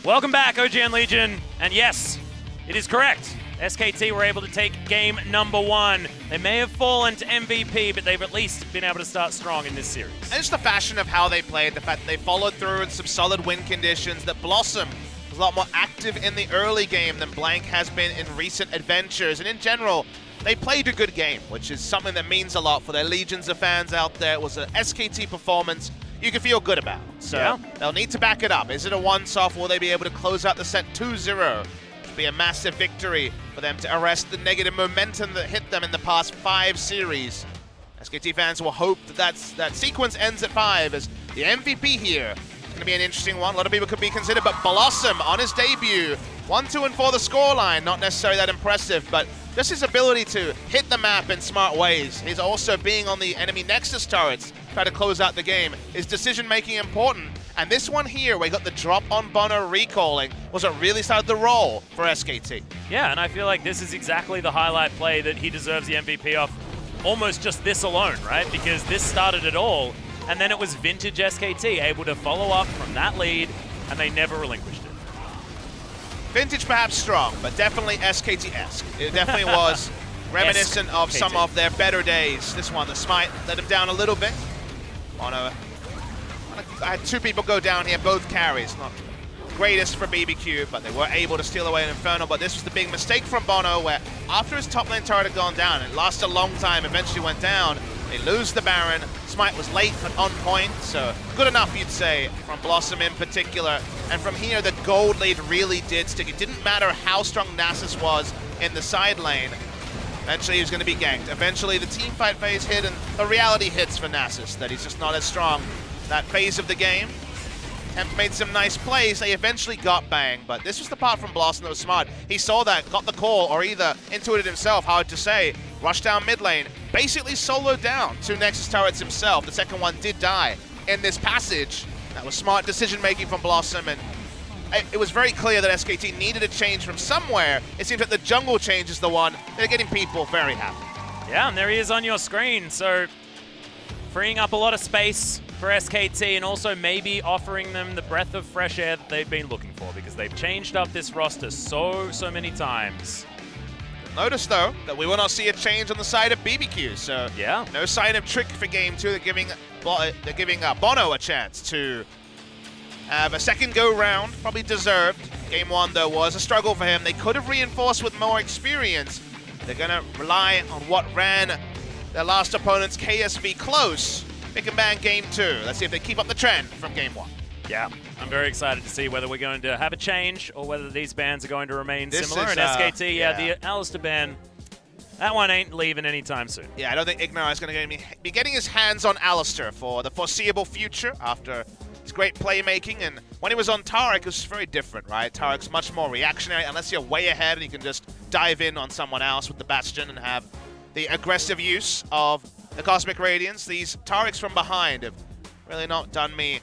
Welcome back, OGN Legion. And yes, it is correct. SKT were able to take game number 1. They may have fallen to MVP, but they've at least been able to start strong in this series. And just the fashion of how they played, the fact that they followed through in some solid win conditions, that Blossom was a lot more active in the early game than Blank has been in recent adventures. And in general, they played a good game, which is something that means a lot for their legions of fans out there. It was an SKT performance you can feel good about. So they'll need to back it up. Is it a once-off? Will they be able to close out the set 2-0? Be a massive victory for them to arrest the negative momentum that hit them in the past 5 series. SKT fans will hope that that sequence ends at 5, as the MVP here is going to be an interesting one. A lot of people could be considered, but Blossom on his debut, 1-2 and 4 the scoreline, not necessarily that impressive, but just his ability to hit the map in smart ways. He's also being on the enemy Nexus turrets, try to close out the game. His decision-making important. And this one here, where he got the drop on Bono recalling, was what really started the roll for SKT. Yeah, and I feel like this is exactly the highlight play that he deserves the MVP off. Almost just this alone, right? Because this started it all, and then it was vintage SKT able to follow up from that lead, and they never relinquished it. Vintage perhaps strong, but definitely SKT-esque. It definitely was reminiscent of some of their better days. This one, the smite let him down a little bit. I had 2 people go down here, both carries. Not greatest for BBQ, but they were able to steal away an Inferno. But this was the big mistake from Bono, where after his top lane turret had gone down, it lasted a long time, eventually went down. They lose the Baron. Smite was late but on point, so good enough, you'd say, from Blossom in particular. And from here, the gold lead really did stick. It didn't matter how strong Nasus was in the side lane. Eventually, he was going to be ganked. Eventually, the team fight phase hit, and the reality hits for Nasus, that he's just not as strong that phase of the game. Tempt made some nice plays. They eventually got bang, but this was the part from Blossom that was smart. He saw that, got the call, or either intuited himself, hard to say, rushed down mid lane, basically soloed down 2 Nexus turrets himself. The second one did die in this passage. That was smart decision-making from Blossom, and it was very clear that SKT needed a change from somewhere. It seems that the jungle change is the one. They're getting people very happy. Yeah, and there he is on your screen, so freeing up a lot of space for SKT, and also maybe offering them the breath of fresh air that they've been looking for, because they've changed up this roster so many times. Notice, though, that we will not see a change on the side of BBQ, so yeah, no sign of trick for game 2. They're giving Bono a chance to have a second go-round, probably deserved. Game 1, though, was a struggle for him. They could have reinforced with more experience. They're going to rely on what ran their last opponent's KSV close. Pick and ban game 2. Let's see if they keep up the trend from game 1. Yeah, I'm very excited to see whether we're going to have a change or whether these bans are going to remain similar. And SKT, the Alistair ban, that one ain't leaving anytime soon. Yeah, I don't think IgNar is going to be getting his hands on Alistair for the foreseeable future after his great playmaking. And when he was on Taric, it was very different, right? Taric's much more reactionary, unless you're way ahead and you can just dive in on someone else with the Bastion and have the aggressive use of the Cosmic Radiance. These Tarics from behind have really not done me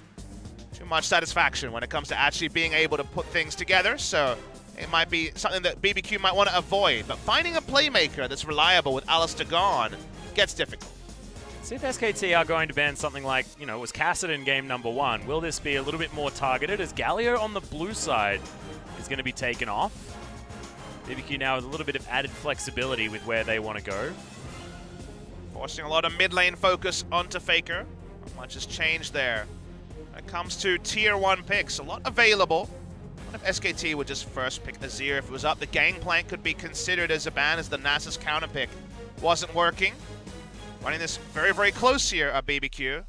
too much satisfaction when it comes to actually being able to put things together, so it might be something that BBQ might want to avoid. But finding a playmaker that's reliable with Alistair gone gets difficult. See if SKT are going to ban something like, it was Cassidy in game number 1. Will this be a little bit more targeted, as Galio on the blue side is going to be taken off? BBQ now with a little bit of added flexibility with where they want to go. Forcing a lot of mid lane focus onto FLICKR. Not much has changed there. When it comes to tier 1 picks, a lot available. What if SKT would just first pick Azir if it was up? The Gangplank could be considered as a ban, as the Nasus counter pick wasn't working. Running this very close here at BBQ.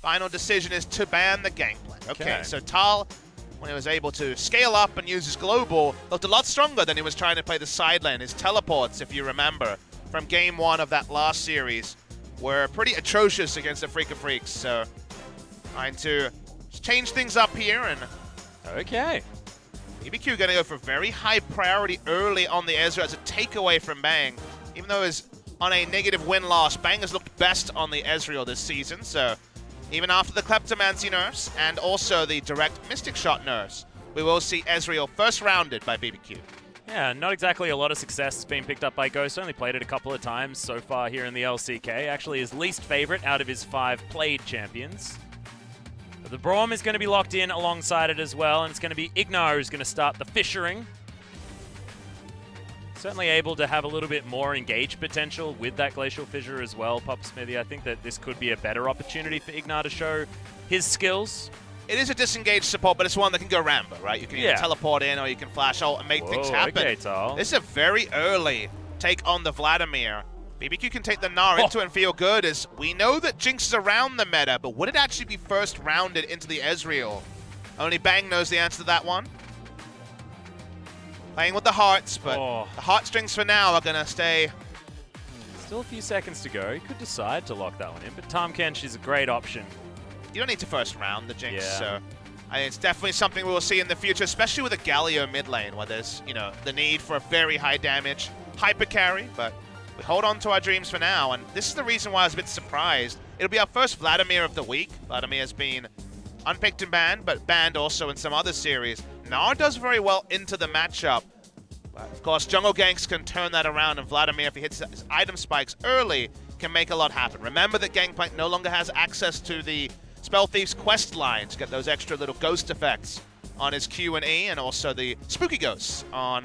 Final decision is to ban the Gangplank. Okay, so Thal, when he was able to scale up and use his global, looked a lot stronger than he was trying to play the side lane. His teleports, if you remember, from game 1 of that last series were pretty atrocious against the FLICKR Freaks, so trying to change things up here. And okay, BBQ going to go for very high priority early on the Ezreal as a takeaway from Bang. Even though it's on a negative win-loss, Bang has looked best on the Ezreal this season, so even after the Kleptomancy nerfs and also the direct Mystic Shot nerfs, we will see Ezreal first rounded by BBQ. Yeah, not exactly a lot of success has been picked up by Ghost. Only played it a couple of times so far here in the LCK. Actually his least favorite out of his 5 played champions. But the Braum is going to be locked in alongside it as well, and it's going to be IgNar who's going to start the fishering. Certainly able to have a little bit more engaged potential with that Glacial Fissure as well, Pop Smithy. I think that this could be a better opportunity for IgNar to show his skills. It is a disengaged support, but it's one that can go Rambo, right? You can either teleport in or you can flash ult and make things happen. Okay, Thal. This is a very early take on the Vladimir. BBQ can take the Gnar into it and feel good, as we know that Jinx is around the meta, but would it actually be first rounded into the Ezreal? Only Bang knows the answer to that one. Playing with the hearts, but the heartstrings for now are going to stay. Still a few seconds to go. He could decide to lock that one in, but Tahm Kench is a great option. You don't need to first round the Jinx, so I think it's definitely something we will see in the future, especially with a Galio mid lane, where there's, you know, the need for a very high damage hyper carry, but we hold on to our dreams for now, and this is the reason why I was a bit surprised. It'll be our first Vladimir of the week. Vladimir has been unpicked and banned, but banned also in some other series. Gnar does very well into the matchup. But of course, jungle ganks can turn that around, and Vladimir, if he hits his item spikes early, can make a lot happen. Remember that Gangplank no longer has access to the Spell Thief's quest line to get those extra little ghost effects on his Q and E, and also the spooky ghosts on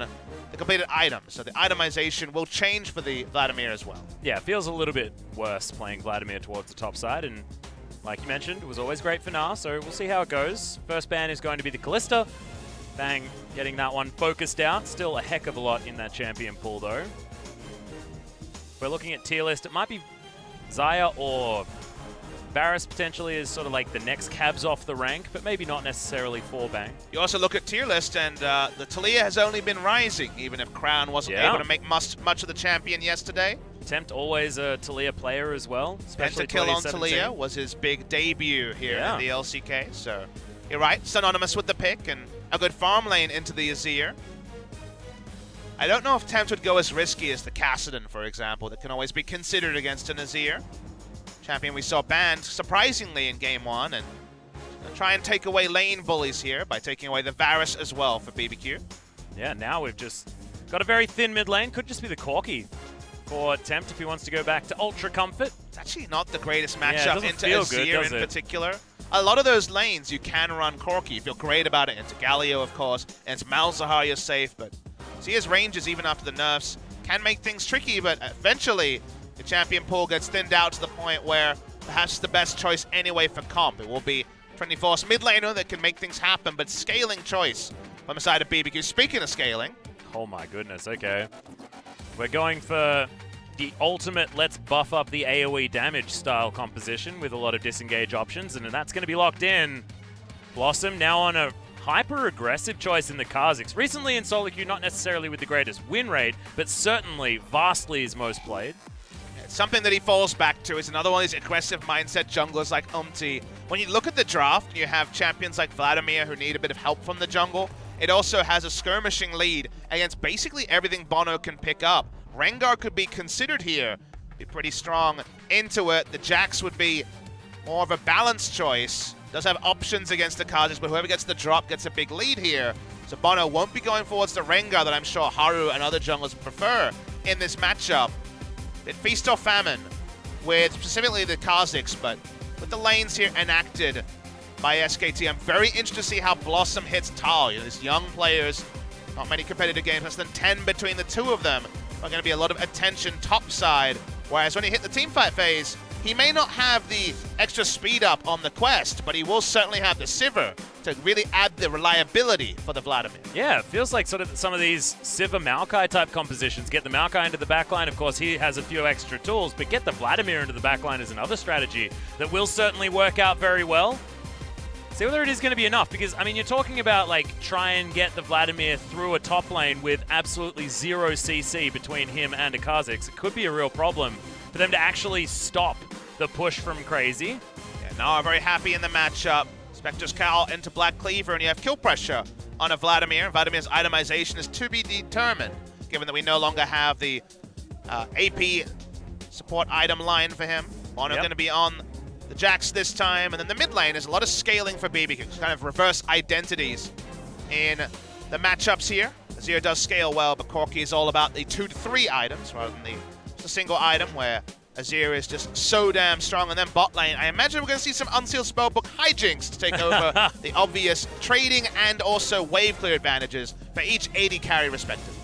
the completed item. So the itemization will change for the Vladimir as well. Yeah, it feels a little bit worse playing Vladimir towards the top side, and like you mentioned, it was always great for Gnar, so we'll see how it goes. First ban is going to be the Kalista. Bang, getting that one focused out. Still a heck of a lot in that champion pool, though. If we're looking at tier list, it might be Xayah or Varus potentially is sort of like the next cabs off the rank, but maybe not necessarily for Bang. You also look at tier list, and the Talia has only been rising, even if Crown wasn't able to make much of the champion yesterday. Tempt always a Talia player as well, especially Pentakill on Talia was his big debut here in the LCK, so you're right, synonymous with the pick, and a good farm lane into the Azir. I don't know if Tempt would go as risky as the Kha'Zix, for example, that can always be considered against an Azir. Champion we saw banned, surprisingly, in Game 1, and try and take away lane bullies here by taking away the Varus as well for BBQ. Yeah, now we've just got a very thin mid lane. Could just be the Corki for Tempt if he wants to go back to Ultra Comfort. It's actually not the greatest matchup into Azir in particular. A lot of those lanes you can run Corki. You feel great about it. Into Galio, of course, and it's Malzahar you're safe, but his ranges, even after the nerfs, can make things tricky, but eventually the champion pool gets thinned out to the point where perhaps the best choice anyway for comp. It will be 24's mid laner that can make things happen, but scaling choice from the side of BBQ. Speaking of scaling. Oh my goodness, okay. We're going for the ultimate let's buff up the AoE damage style composition with a lot of disengage options, and that's going to be locked in. Blossom now on a hyper-aggressive choice in the Kha'Zix. Recently in solo queue, not necessarily with the greatest win rate, but certainly vastly his most played. Something that he falls back to is another one of these aggressive mindset junglers like When you look at the draft, you have champions like Vladimir who need a bit of help from the jungle. It also has a skirmishing lead against basically everything Bono can pick up. Rengar could be considered here, be pretty strong into it. The Jax would be more of a balanced choice. Does have options against the Kha'Zix, but whoever gets the drop gets a big lead here. So Bono won't be going forwards to Rengar that I'm sure Haru and other junglers prefer in this matchup. It feast or famine with specifically the Kha'Zix, but with the lanes here enacted by SKT, I'm very interested to see how Blossom hits Thal. You know, these young players, not many competitive games, less than 10 between the two of them. Are going to be a lot of attention topside, whereas when he hit the teamfight phase, he may not have the extra speed up on the quest, but he will certainly have the Sivir to really add the reliability for the Vladimir. Yeah, it feels like sort of some of these Sivir Maokai type compositions. Get the Maokai into the backline, of course he has a few extra tools, but get the Vladimir into the backline is another strategy that will certainly work out very well. See whether it is going to be enough, because, I mean, you're talking about, like, try and get the Vladimir through a top lane with absolutely zero CC between him and a Kha'Zix. It could be a real problem for them to actually stop the push from Crazy. Yeah, Gnar very happy in the matchup. Spectre's Cowl into Black Cleaver, and you have kill pressure on a Vladimir. Vladimir's itemization is to be determined, given that we no longer have the AP support item line for him. Bono going to be on the Jax this time, and then the mid lane is a lot of scaling for BBQ. It's kind of reverse identities in the matchups here. Azir does scale well, but Corki is all about the 2 to 3 items rather than the single item, where Azir is just so damn strong. And then bot lane, I imagine we're going to see some Unsealed Spellbook hijinks to take over the obvious trading and also wave clear advantages for each AD carry respectively.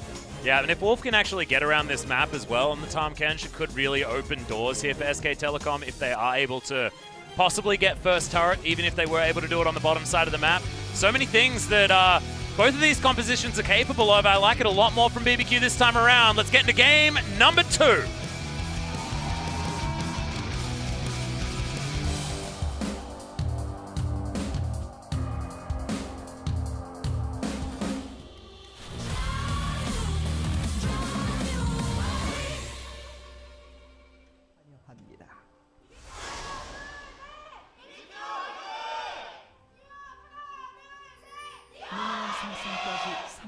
Yeah, and if Wolf can actually get around this map as well on the Tahm Kench, it could really open doors here for SK Telecom if they are able to possibly get first turret, even if they were able to do it on the bottom side of the map. So many things that both of these compositions are capable of. I like it a lot more from BBQ this time around. Let's get into game number 2.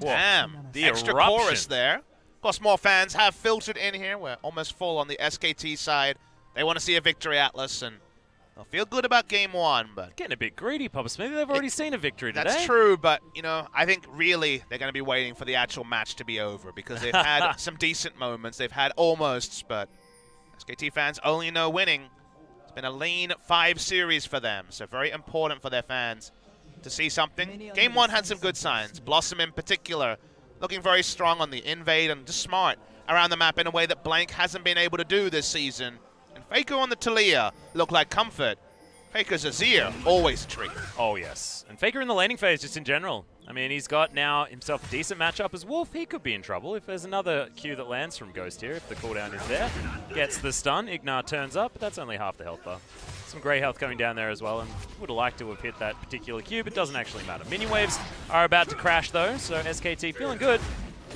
Damn, the extra eruption. chorus there. Of course, more fans have filtered in here. We're almost full on the SKT side. They want to see a victory, Atlas, and they'll feel good about game 1. But Getting a bit greedy, Pops. Maybe they've already seen a victory today. that's true, but, you know, I think really they're going to be waiting for the actual match to be over because they've had some decent moments. They've had almosts, but SKT fans only know winning. It's been a lean 5 series for them, so very important for their fans to see something. Game 1 had some good signs. Blossom in particular looking very strong on the invade and just smart around the map in a way that Blank hasn't been able to do this season. And FLICKR on the Talia looked like comfort. FLICKR's Azir, always a treat. Oh, yes. And FLICKR in the laning phase just in general. I mean, he's got now himself a decent matchup as Wolf. He could be in trouble if there's another Q that lands from Ghost here, if the cooldown is there. Gets the stun. IgNar turns up, but that's only half the health bar. Some grey health coming down there as well, and would have liked to have hit that particular Q, but doesn't actually matter. Mini waves are about to crash though, so SKT feeling good.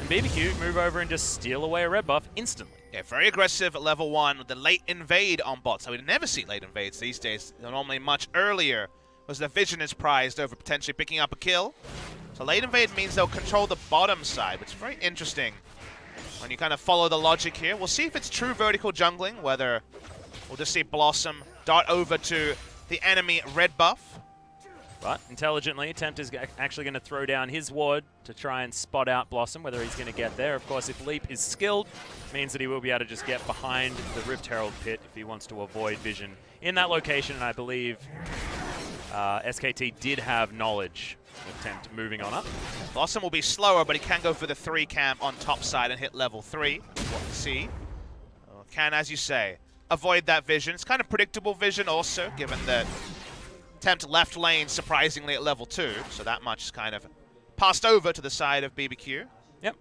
And BBQ move over and just steal away a red buff instantly. Yeah, very aggressive at level 1 with the late invade on bot. So we never see late invades these days. They're normally much earlier, was the vision is prized over potentially picking up a kill. So late invade means they'll control the bottom side, which is very interesting when you kind of follow the logic here. We'll see if it's true vertical jungling, whether we'll just see Blossom dart over to the enemy red buff. But intelligently, Tempt is actually going to throw down his ward to try and spot out Blossom, whether he's going to get there. Of course, if Leap is skilled, means that he will be able to just get behind the Rift Herald pit if he wants to avoid vision in that location. And I believe SKT did have knowledge of Tempt moving on up. Blossom will be slower, but he can go for the 3 cam on top side and hit level 3. What we see. Can, as you say, avoid that vision. It's kind of predictable vision also, given that Tempt left lane surprisingly at level 2, so that much is kind of passed over to the side of BBQ. Yep.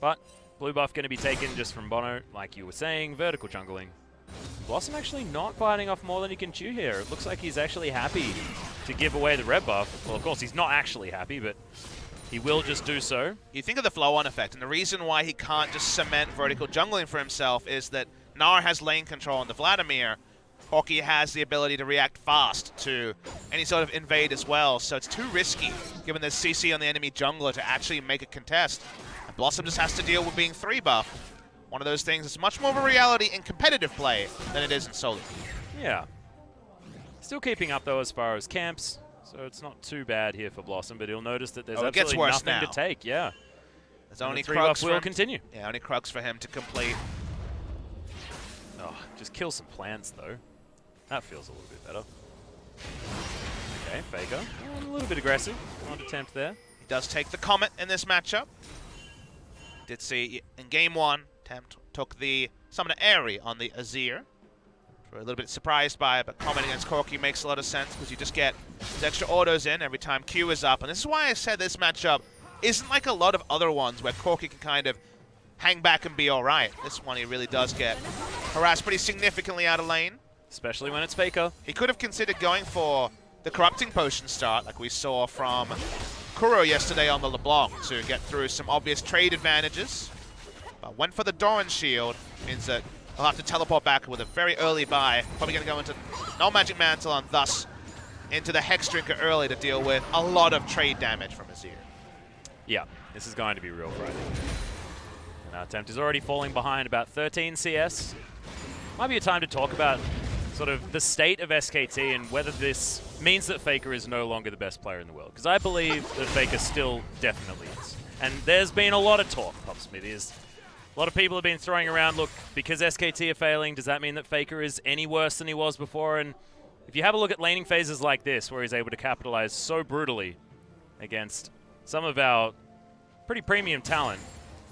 But blue buff going to be taken just from Bono, like you were saying, vertical jungling. Blossom actually not biting off more than he can chew here. It looks like he's actually happy to give away the red buff. Well, of course, he's not actually happy, but he will just do so. You think of the flow-on effect, and the reason why he can't just cement vertical jungling for himself is that Gnar has lane control on the Vladimir. Corki has the ability to react fast to any sort of invade as well, so it's too risky, given there's CC on the enemy jungler, to actually make a contest. And Blossom just has to deal with being 3 buff. One of those things that's much more of a reality in competitive play than it is in solo. Yeah. Still keeping up, though, as far as camps, so it's not too bad here for Blossom, but he'll notice that there's absolutely nothing to take. Yeah. There's only 3 buff will continue. Yeah, only Crux for him to complete. Oh, just kill some plants, though. That feels a little bit better. Okay, FLICKR. A little bit aggressive on Tempt there. He does take the Comet in this matchup. Did see in game 1, Tempt took the Summoner Airy on the Azir. We're a little bit surprised by it, but Comet against Corki makes a lot of sense because you just get these extra autos in every time Q is up. And this is why I said this matchup isn't like a lot of other ones where Corki can kind of hang back and be all right. This one he really does get harassed pretty significantly out of lane. Especially when it's FLICKR. He could have considered going for the Corrupting Potion start, like we saw from Kuro yesterday on the LeBlanc, to get through some obvious trade advantages. But went for the Doran Shield, means that he'll have to teleport back with a very early buy. Probably going to go into no Magic Mantle and thus into the Hex Drinker early to deal with a lot of trade damage from Azir. Yeah, this is going to be real frightening. And Tempt is already falling behind about 13 CS. Might be a time to talk about sort of the state of SKT and whether this means that FLICKR is no longer the best player in the world. Because I believe that FLICKR still definitely is. And there's been a lot of talk, Popsmith, is A lot of people have been throwing around, look, because SKT are failing, does that mean that FLICKR is any worse than he was before? And if you have a look at laning phases like this, where he's able to capitalize so brutally against some of our pretty premium talent,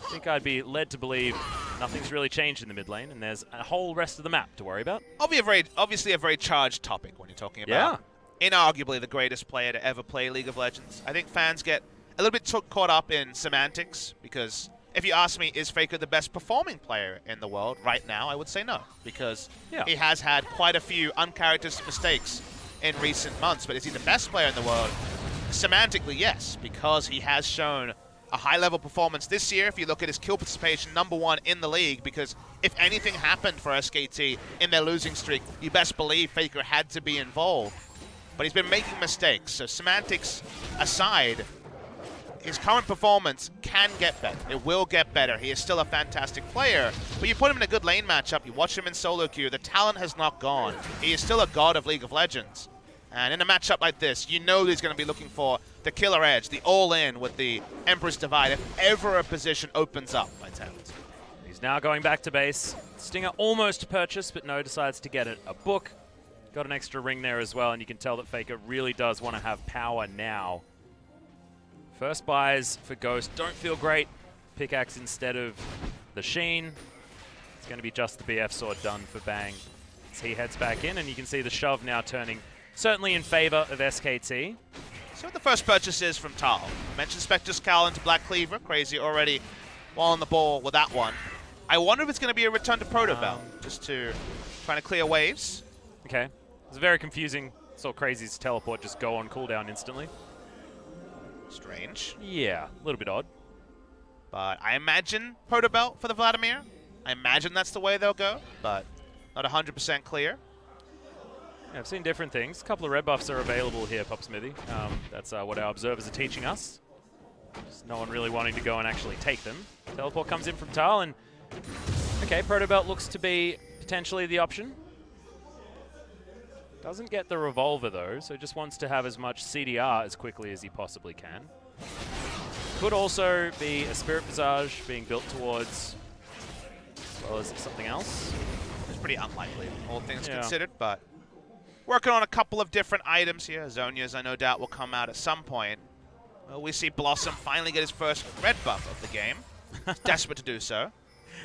I think I'd be led to believe nothing's really changed in the mid lane, and there's a whole rest of the map to worry about. Obviously a very charged topic when you're talking about inarguably the greatest player to ever play League of Legends. I think fans get a little bit caught up in semantics, because if you ask me, is FLICKR the best performing player in the world right now, I would say no, because he has had quite a few uncharacteristic mistakes in recent months. But is he the best player in the world? Semantically, yes, because he has shown a high-level performance this year. If you look at his kill participation, #1 in the league, because if anything happened for SKT in their losing streak, you best believe FLICKR had to be involved. But he's been making mistakes, so semantics aside, his current performance can get better. It will get better. He is still a fantastic player, but you put him in a good lane matchup, you watch him in solo queue, the talent has not gone. He is still a god of League of Legends. And in a matchup like this, you know he's going to be looking for the killer edge, the all-in with the Emperor's Divide, if ever a position opens up by Tempt. He's now going back to base. Stinger almost purchased, but no, decides to get it a book. Got an extra ring there as well, and you can tell that FLICKR really does want to have power now. First buys for Ghost don't feel great. Pickaxe instead of the Sheen. It's going to be just the BF sword done for Bang as he heads back in, and you can see the shove now turning certainly in favor of SKT. So the first purchase is from Thal. I mentioned Spectre Scowl into Black Cleaver. Crazy already well on the ball with that one. I wonder if it's going to be a return to Proto Bell, just to trying to clear waves. Okay. It's very confusing. Saw Crazy's teleport just go on cooldown instantly. Strange. Yeah, a little bit odd. But I imagine Proto Belt for the Vladimir. I imagine that's the way they'll go, but not 100% clear. Yeah, I've seen different things. A couple of red buffs are available here, Popsmithy. That's what our observers are teaching us. Just no one really wanting to go and actually take them. Teleport comes in from Thal, and okay, Proto Belt looks to be potentially the option. Doesn't get the revolver though, so just wants to have as much CDR as quickly as he possibly can. Could also be a Spirit Visage being built towards, as well as something else. It's pretty unlikely, all things considered, but working on a couple of different items here. Zhonya's, I no doubt, will come out at some point. Well, we see Blossom finally get his first red buff of the game. He's desperate to do so.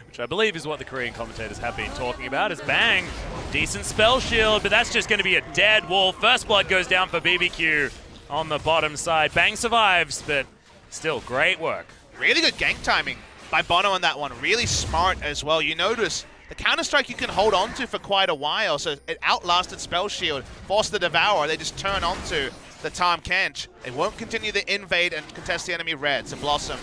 Which I believe is what the Korean commentators have been talking about, is Bang. Decent spell shield, but that's just going to be a dead wall. First blood goes down for BBQ on the bottom side. Bang survives, but still great work. Really good gank timing by Bono on that one. Really smart as well. You notice the counter-strike you can hold on to for quite a while, so it outlasted spell shield, forced the Devour. They just turn onto the Tahm Kench. They won't continue the invade and contest the enemy red, so Blossom,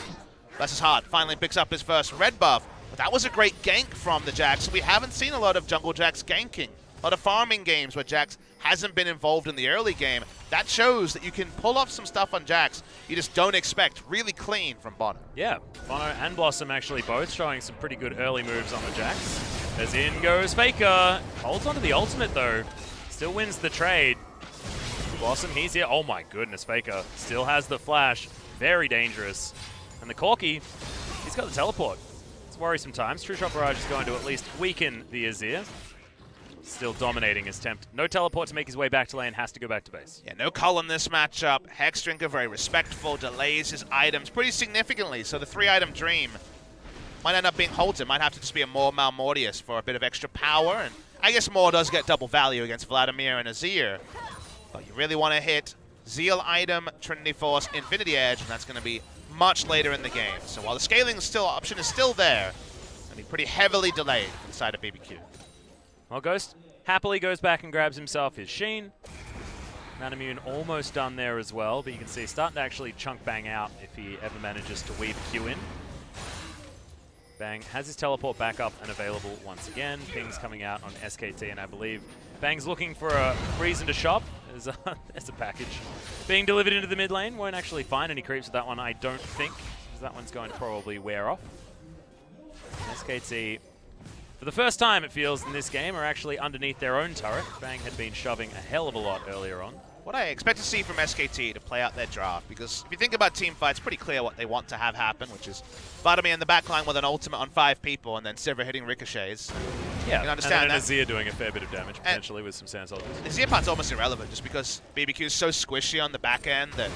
bless his heart, finally picks up his first red buff. But that was a great gank from the Jax. We haven't seen a lot of jungle Jax ganking. A lot of farming games where Jax hasn't been involved in the early game. That shows that you can pull off some stuff on Jax you just don't expect. Really clean from Bono. Yeah, Bono and Blossom actually both showing some pretty good early moves on the Jax. As in goes FLICKR. Holds onto the ultimate though. Still wins the trade. Blossom, he's here. Oh my goodness, FLICKR still has the flash. Very dangerous. And the Corki, he's got the teleport. Worrisome times. True Shot Barrage is going to at least weaken the Azir. Still dominating his Tempt. No teleport to make his way back to lane. Has to go back to base. Yeah, no cull in this matchup. Hexdrinker very respectful. Delays his items pretty significantly. So the 3-item dream might end up being halted. Might have to just be a more Malmortius for a bit of extra power. And I guess Maw does get double value against Vladimir and Azir. But you really want to hit Zeal item, Trinity Force, Infinity Edge, and that's going to be much later in the game. So while the scaling option is still there, it's going to be pretty heavily delayed inside of BBQ. Well, Ghost happily goes back and grabs himself his Sheen. Manamune almost done there as well, but you can see he's starting to actually chunk Bang out if he ever manages to weave a Q in. Bang has his teleport back up and available once again. Ping's coming out on SKT, and I believe Bang's looking for a reason to shop. There's a package being delivered into the mid lane. Won't actually find any creeps with that one, I don't think, because that one's going to probably wear off. SKT, for the first time it feels in this game, are actually underneath their own turret. Bang had been shoving a hell of a lot earlier on. what I expect to see from SKT to play out their draft, because if you think about team fights, pretty clear what they want to have happen, which is Vladimir in the backline with an ultimate on 5 people, and then Sivir hitting ricochets. Yeah, you can understand and then Azir doing a fair bit of damage, potentially, with some sand soldiers. The Azir part's almost irrelevant, just because BBQ is so squishy on the back end that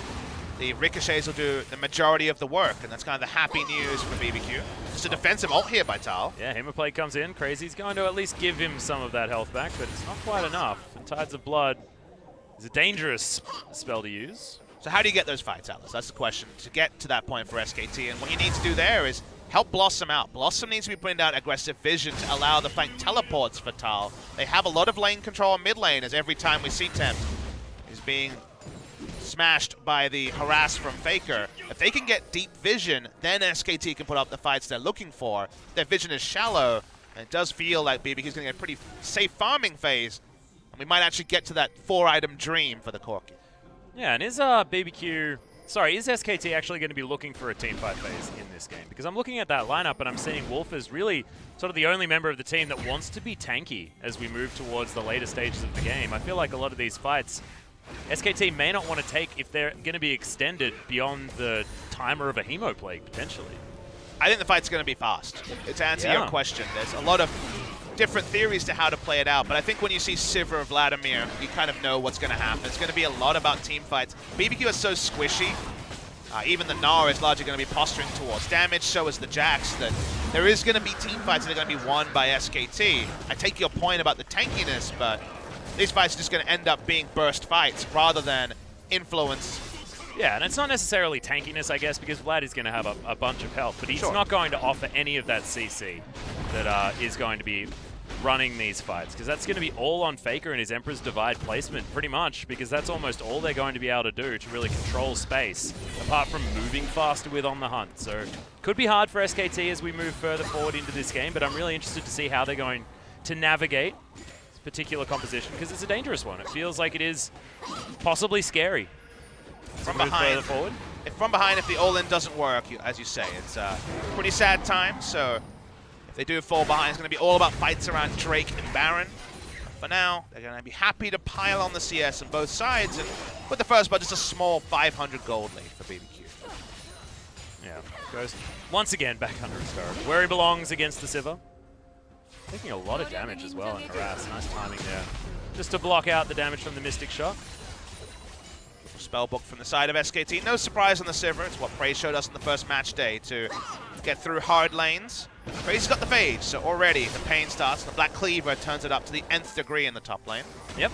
the ricochets will do the majority of the work, and that's kind of the happy news for BBQ. Just a defensive ult here by Thal. Yeah, Plate comes in. Crazy's going to at least give him some of that health back, but it's not quite enough. And Tides of Blood is a dangerous spell to use. So how do you get those fights, Atlas? That's the question, to get to that point for SKT. And what you need to do there is help Blossom out. Blossom needs to be putting down aggressive vision to allow the flank teleports for Thal. They have a lot of lane control in mid lane, as every time we see Tempt is being smashed by the harass from FLICKR. If they can get deep vision, then SKT can put up the fights they're looking for. Their vision is shallow, and it does feel like BBQ is going to get a pretty safe farming phase. And we might actually get to that 4-item dream for the Corki. Yeah, and is SKT actually going to be looking for a teamfight phase in this game? Because I'm looking at that lineup and I'm seeing Wolf as really sort of the only member of the team that wants to be tanky as we move towards the later stages of the game. I feel like a lot of these fights, SKT may not want to take if they're going to be extended beyond the timer of a Hemo Plague, potentially. I think the fight's going to be fast. To answer your question, there's a lot of different theories to how to play it out, but I think when you see Sivir or Vladimir, you kind of know what's going to happen. It's going to be a lot about team fights. BBQ is so squishy. Even the Gnar is largely going to be posturing towards damage, so is the Jax, that there is going to be team fights that are going to be won by SKT. I take your point about the tankiness, but these fights are just going to end up being burst fights rather than influence. Yeah, and it's not necessarily tankiness, I guess, because Vlad is going to have a bunch of health, but he's not going to offer any of that CC that is going to be running these fights, because that's going to be all on FLICKR and his Emperor's Divide placement, pretty much, because that's almost all they're going to be able to do to really control space, apart from moving faster with On the Hunt. So could be hard for SKT as we move further forward into this game, but I'm really interested to see how they're going to navigate this particular composition, because it's a dangerous one. It feels like it is possibly scary. From behind, if the all-in doesn't work, as you say, it's a pretty sad time. So if they do fall behind, it's going to be all about fights around Drake and Baron. For now, they're going to be happy to pile on the CS on both sides, and with the first, but just a small 500 gold lead for BBQ. Yeah, goes once again back under historic, where he belongs against the Sivir. Taking a lot of damage as well and harass. Nice timing there, just to block out the damage from the Mystic Shot. Spellbook from the side of SKT. No surprise on the Sivir. It's what Praise showed us in the first match day to get through hard lanes. Praise got the Phage, so already the pain starts. The Black Cleaver turns it up to the nth degree in the top lane. Yep.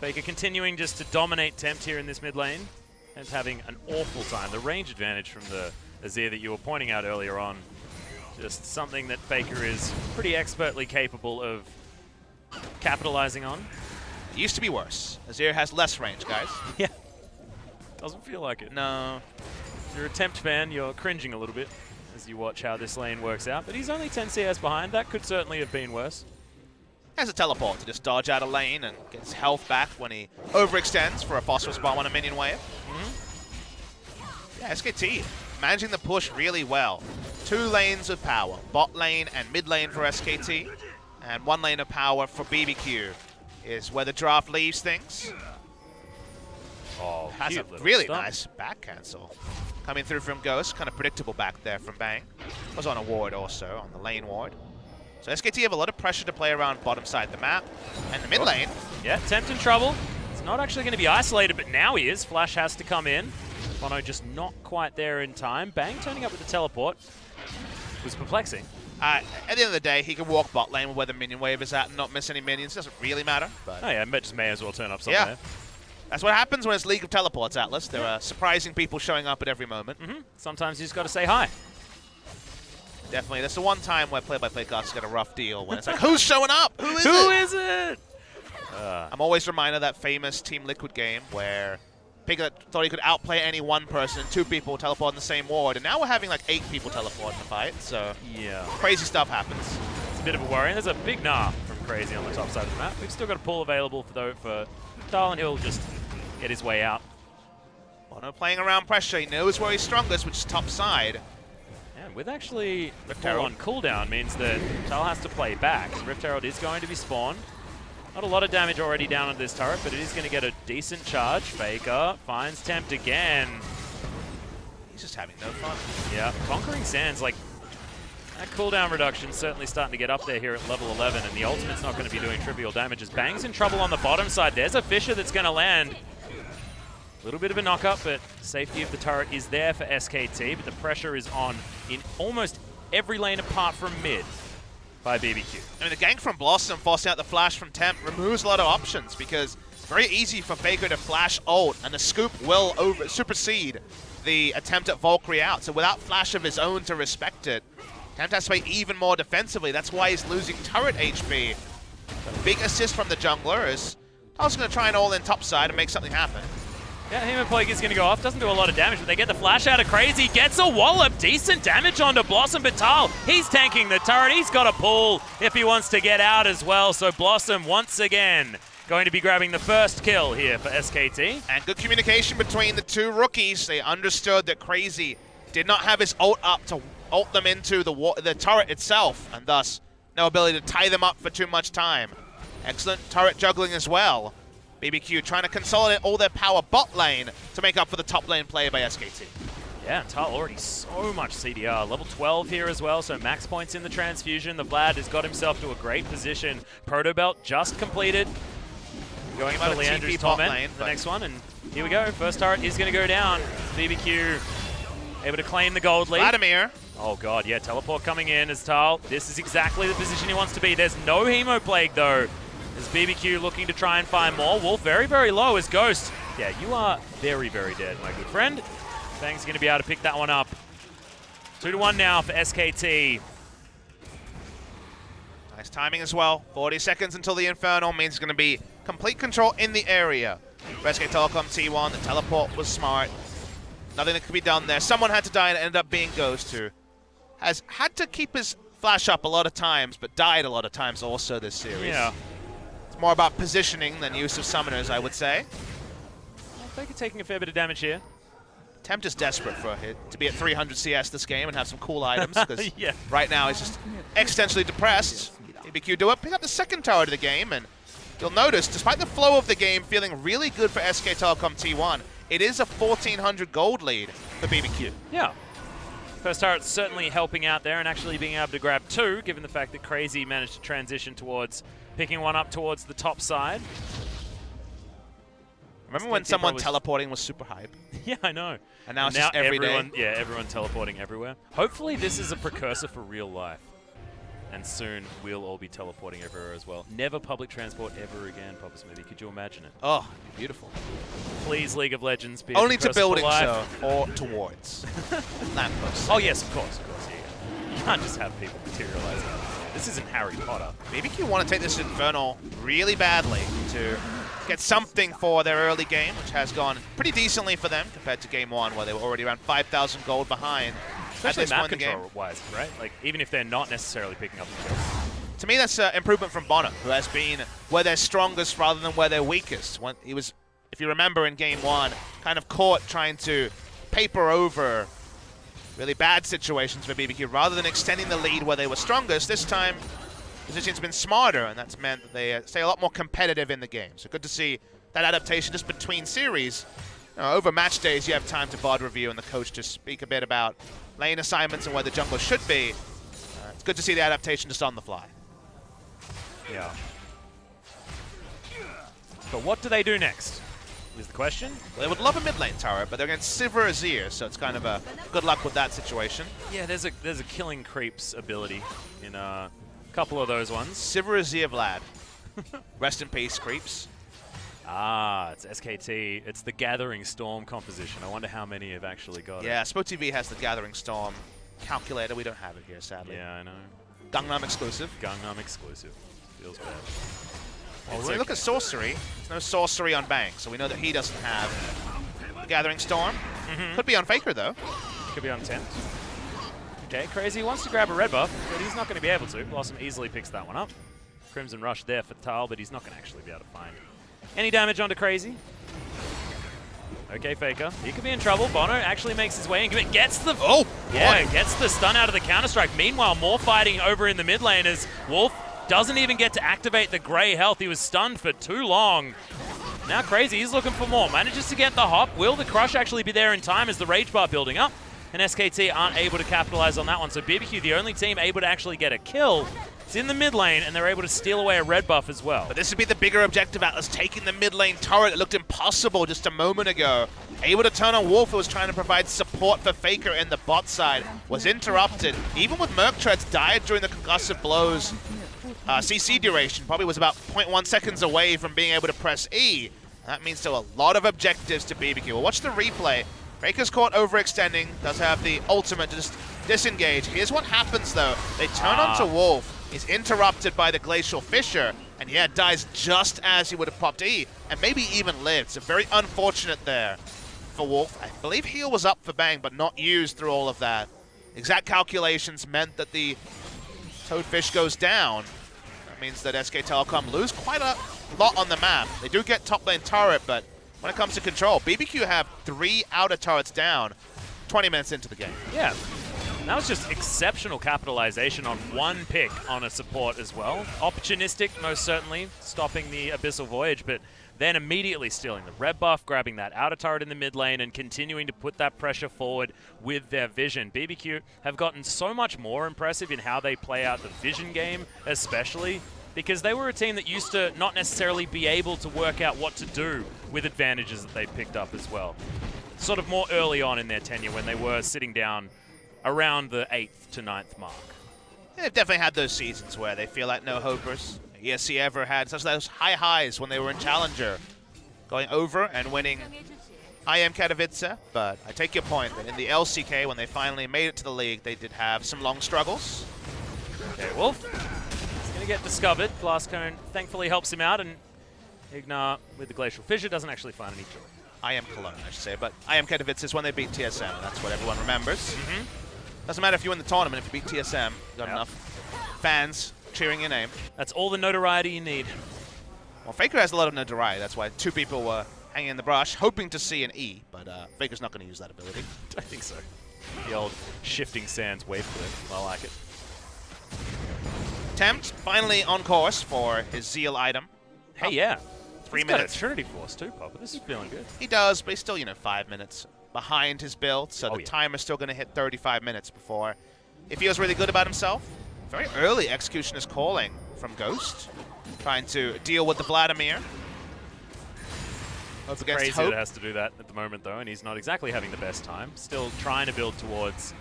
FLICKR continuing just to dominate Tempt here in this mid lane. And having an awful time. The range advantage from the Azir that you were pointing out earlier on. Just something that FLICKR is pretty expertly capable of capitalizing on. It used to be worse. Azir has less range, guys. Yeah. Doesn't feel like it. No. If you're a Tempt fan, you're cringing a little bit as you watch how this lane works out. But he's only 10 CS behind. That could certainly have been worse. Has a teleport to just dodge out a lane and get his health back when he overextends for a phosphorus bomb on a minion wave. Yeah, SKT managing the push really well. 2 lanes of power. Bot lane and mid lane for SKT. And 1 lane of power for BBQ. Is where the draft leaves things. Oh, has a really nice back cancel coming through from Ghost. Kind of predictable back there from Bang. Was on a ward also, on the lane ward. So SKT have a lot of pressure to play around bottom side of the map. And the mid lane. Yeah, Tempt in trouble. It's not actually going to be isolated, but now he is. Flash has to come in. Bono just not quite there in time. Bang turning up with the teleport. It was perplexing. At the end of the day, he can walk bot lane where the minion wave is at and not miss any minions. Doesn't really matter. But oh yeah, just may as well turn up somewhere. Yeah. That's what happens when it's League of Teleports, Atlas. There are surprising people showing up at every moment. Sometimes you just got to say hi. Definitely. That's the one time where play-by-play casts get a rough deal when it's like, who's showing up? Who is it? I'm always reminded of that famous Team Liquid game where Piglet thought he could outplay any one person and 2 people teleport in the same ward, and now we're having like 8 people teleport in the fight, so yeah, crazy stuff happens. It's a bit of a worry. There's a big Gnar from Crazy on the top side of the map. We've still got a pull available for Thal, and he'll just get his way out. Bono playing around pressure. He knows where he's strongest, which is top side. And with actually full on cooldown means that Thal has to play back. Rift Herald is going to be spawned. Not a lot of damage already down on this turret, but it is going to get a decent charge. FLICKR finds Tempt again. He's just having no fun. Yeah, Conquering Sands, like, that cooldown reduction certainly starting to get up there here at level 11, and the ultimate's not going to be doing trivial damage. As Bang's in trouble on the bottom side. There's a Fissure that's going to land. A little bit of a knock-up, but safety of the turret is there for SKT, but the pressure is on in almost every lane apart from mid by BBQ. I mean, the gank from Blossom forcing out the flash from Tempt removes a lot of options because it's very easy for FLICKR to flash ult, and the scoop will supersede the attempt at Valkyrie out. So without flash of his own to respect it, Tempt has to play even more defensively. That's why he's losing turret HP. A big assist from the jungler is Thal's going to try and all-in topside and make something happen. Yeah, Hemoplague is going to go off. Doesn't do a lot of damage, but they get the flash out of Crazy. Gets a wallop. Decent damage onto Blossom, but Thal, he's tanking the turret. He's got a pull if he wants to get out as well. So Blossom, once again, going to be grabbing the first kill here for SKT. And good communication between the two rookies. They understood that Crazy did not have his ult up to ult them into the turret itself, and thus no ability to tie them up for too much time. Excellent turret juggling as well. BBQ trying to consolidate all their power bot lane to make up for the top lane play by SKT. Yeah, Thal already so much CDR. Level 12 here as well, so max points in the transfusion. The Vlad has got himself to a great position. Proto Belt just completed. Going for Leandre's torment, the next one, and here we go. First turret is going to go down. BBQ able to claim the gold lead. Vladimir. Oh god, yeah, teleport coming in as Thal. This is exactly the position he wants to be. There's no Hemoplague though. As BBQ looking to try and find more. Wolf very, very low as Ghost. Yeah, you are very, very dead, my good friend. Bang's going to be able to pick that one up. 2-1 now for SKT. Nice timing as well. 40 seconds until the Infernal means it's going to be complete control in the area. For SK Telecom T1, the teleport was smart. Nothing that could be done there. Someone had to die and it ended up being Ghost, who has had to keep his flash up a lot of times, but died a lot of times also this series. Yeah. More about positioning than use of summoners, I would say. Well, FLICKR taking a fair bit of damage here. Tempt is desperate for a hit to be at 300 CS this game and have some cool items, because yeah. right now he's just existentially depressed. BBQ do it, pick up the second tower of the game, and you'll notice, despite the flow of the game feeling really good for SK Telecom T1, it is a 1,400 gold lead for BBQ. Yeah. First turret certainly helping out there and actually being able to grab two, given the fact that Crazy managed to transition towards picking one up towards the top side. Remember when someone teleporting was super hype? Yeah, I know. And now it's just every day. Yeah, everyone teleporting everywhere. Hopefully this is a precursor for real life. And soon we'll all be teleporting everywhere as well. Never public transport ever again, Papa Smithy. Could you imagine it? Oh, beautiful. Please, League of Legends, be only a to buildings, so, or towards lampposts. Oh yes, of course, yeah. You can't just have people materializing. This isn't Harry Potter. BBQ want to take this Infernal really badly to get something for their early game, which has gone pretty decently for them compared to game one, where they were already around 5,000 gold behind. Especially map control-wise, right? Like, even if they're not necessarily picking up the kills. To me, that's an improvement from Bono, who has been where they're strongest rather than where they're weakest. He was, if you remember in game one, kind of caught trying to paper over really bad situations for BBQ rather than extending the lead where they were strongest. This time, position's been smarter, and that's meant that they stay a lot more competitive in the game. So good to see that adaptation just between series. Over match days, you have time to VOD review and the coach to speak a bit about lane assignments and where the jungle should be. It's good to see the adaptation just on the fly. Yeah. But what do they do next, is the question. Well, they would love a mid lane tower, but they're against Sivir Azir, so it's kind of a good luck with that situation. Yeah, there's a killing creeps ability in a couple of those ones. Sivir Azir Vlad. Rest in peace, creeps. Ah, it's SKT. It's the Gathering Storm composition. I wonder how many have actually got it. Yeah, SpoTV has the Gathering Storm calculator. We don't have it here, sadly. Yeah, I know. Gangnam exclusive. Gangnam exclusive. Feels bad. Well, when we look at sorcery, there's no sorcery on Bang, so we know that he doesn't have the Gathering Storm. Could be on FLICKR, though. Could be on Tempt. Okay, Crazy wants to grab a red buff, but he's not going to be able to. Blossom easily picks that one up. Crimson Rush there for Thal, but he's not going to actually be able to find any damage onto Crazy. Okay, FLICKR. He could be in trouble. Bono actually makes his way and gets the... Oh! Yeah, gets the stun out of the Counter-Strike. Meanwhile, more fighting over in the mid lane as Wolf Doesn't even get to activate the Grey health. He was stunned for too long. Now Crazy, he's looking for more. Manages to get the hop. Will the crush actually be there in time as the rage bar building up? And SKT aren't able to capitalize on that one. So BBQ, the only team able to actually get a kill, it's in the mid lane, and they're able to steal away a red buff as well. But this would be the bigger objective, Atlas, taking the mid lane turret. It looked impossible just a moment ago. Able to turn on Wolf, who was trying to provide support for FLICKR in the bot side, was interrupted. Even with Merc Treads, died during the concussive blows. CC duration probably was about 0.1 seconds away from being able to press E. That means still a lot of objectives to BBQ. We'll watch the replay. FLICKR's caught overextending, does have the ultimate to just disengage. Here's what happens though. They turn onto Wolf. He's interrupted by the Glacial Fissure, and yeah, dies just as he would have popped E, and maybe even lived. So very unfortunate there for Wolf. I believe heal was up for Bang, but not used through all of that. Exact calculations meant that the Toadfish goes down. That means that SK Telecom lose quite a lot on the map. They do get top lane turret, but when it comes to control, BBQ have 3 outer turrets down 20 minutes into the game. Yeah. And that was just exceptional capitalization on one pick on a support as well. Opportunistic, most certainly, stopping the Abyssal Voyage, but then immediately stealing the red buff, grabbing that outer turret in the mid lane, and continuing to put that pressure forward with their vision. BBQ have gotten so much more impressive in how they play out the vision game, especially, because they were a team that used to not necessarily be able to work out what to do with advantages that they picked up as well. Sort of more early on in their tenure when they were sitting down around the 8th to 9th mark. Yeah, they've definitely had those seasons where they feel like no hopers. ESC ever had such those high highs when they were in Challenger, going over and winning Kha'Zix, but I take your point that in the LCK, when they finally made it to the league, they did have some long struggles. Okay, Wolf. He's going to get discovered. Glass Cone thankfully helps him out, and IgNar with the Glacial Fissure doesn't actually find any joy. I am Cologne, I should say, but Kha'Zix is when they beat TSM, and that's what everyone remembers. Doesn't matter if you win the tournament, if you beat TSM, you've got enough fans cheering your name. That's all the notoriety you need. Well, FLICKR has a lot of notoriety, that's why 2 people were hanging in the brush, hoping to see an E, but FLICKR's not going to use that ability. I think so. The old shifting sands wave clip. I like it. Tempt finally on course for his Zeal item. Hey, yeah. 3 He's minutes. Got a Trinity Force too, Papa. This is feeling good. He does, but he's still, 5 minutes behind his build, so the yeah. timer's still going to hit 35 minutes before he feels really good about himself. Very early execution is calling from Ghost, trying to deal with the Vladimir. It's crazy that it has to do that at the moment, though, and he's not exactly having the best time. Still trying to build towards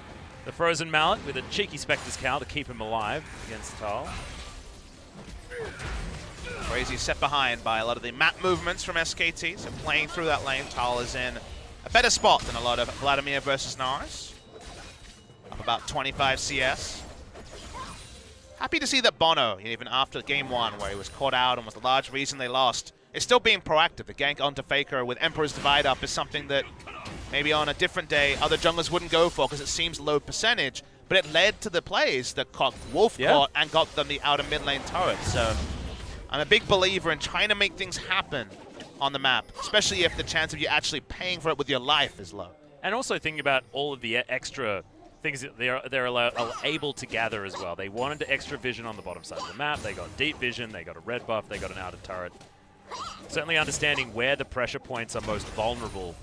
the Frozen Mallet with a cheeky Spectre's Cowl to keep him alive against Thal. Crazy set behind by a lot of the map movements from SKT, so playing through that lane, Thal is in a better spot than a lot of Vladimir versus Gnars. Up about 25 CS. Happy to see that Bono, even after game 1 where he was caught out and was the large reason they lost, is still being proactive. The gank onto FLICKR with Emperor's Divide up is something that maybe on a different day other junglers wouldn't go for because it seems low percentage, but it led to the plays that Wolf caught and got them the outer mid lane turret. So I'm a big believer in trying to make things happen on the map, especially if the chance of you actually paying for it with your life is low. And also thinking about all of the extra things that they're able to gather as well. They wanted extra vision on the bottom side of the map. They got deep vision. They got a red buff. They got an outer turret. Certainly understanding where the pressure points are most vulnerable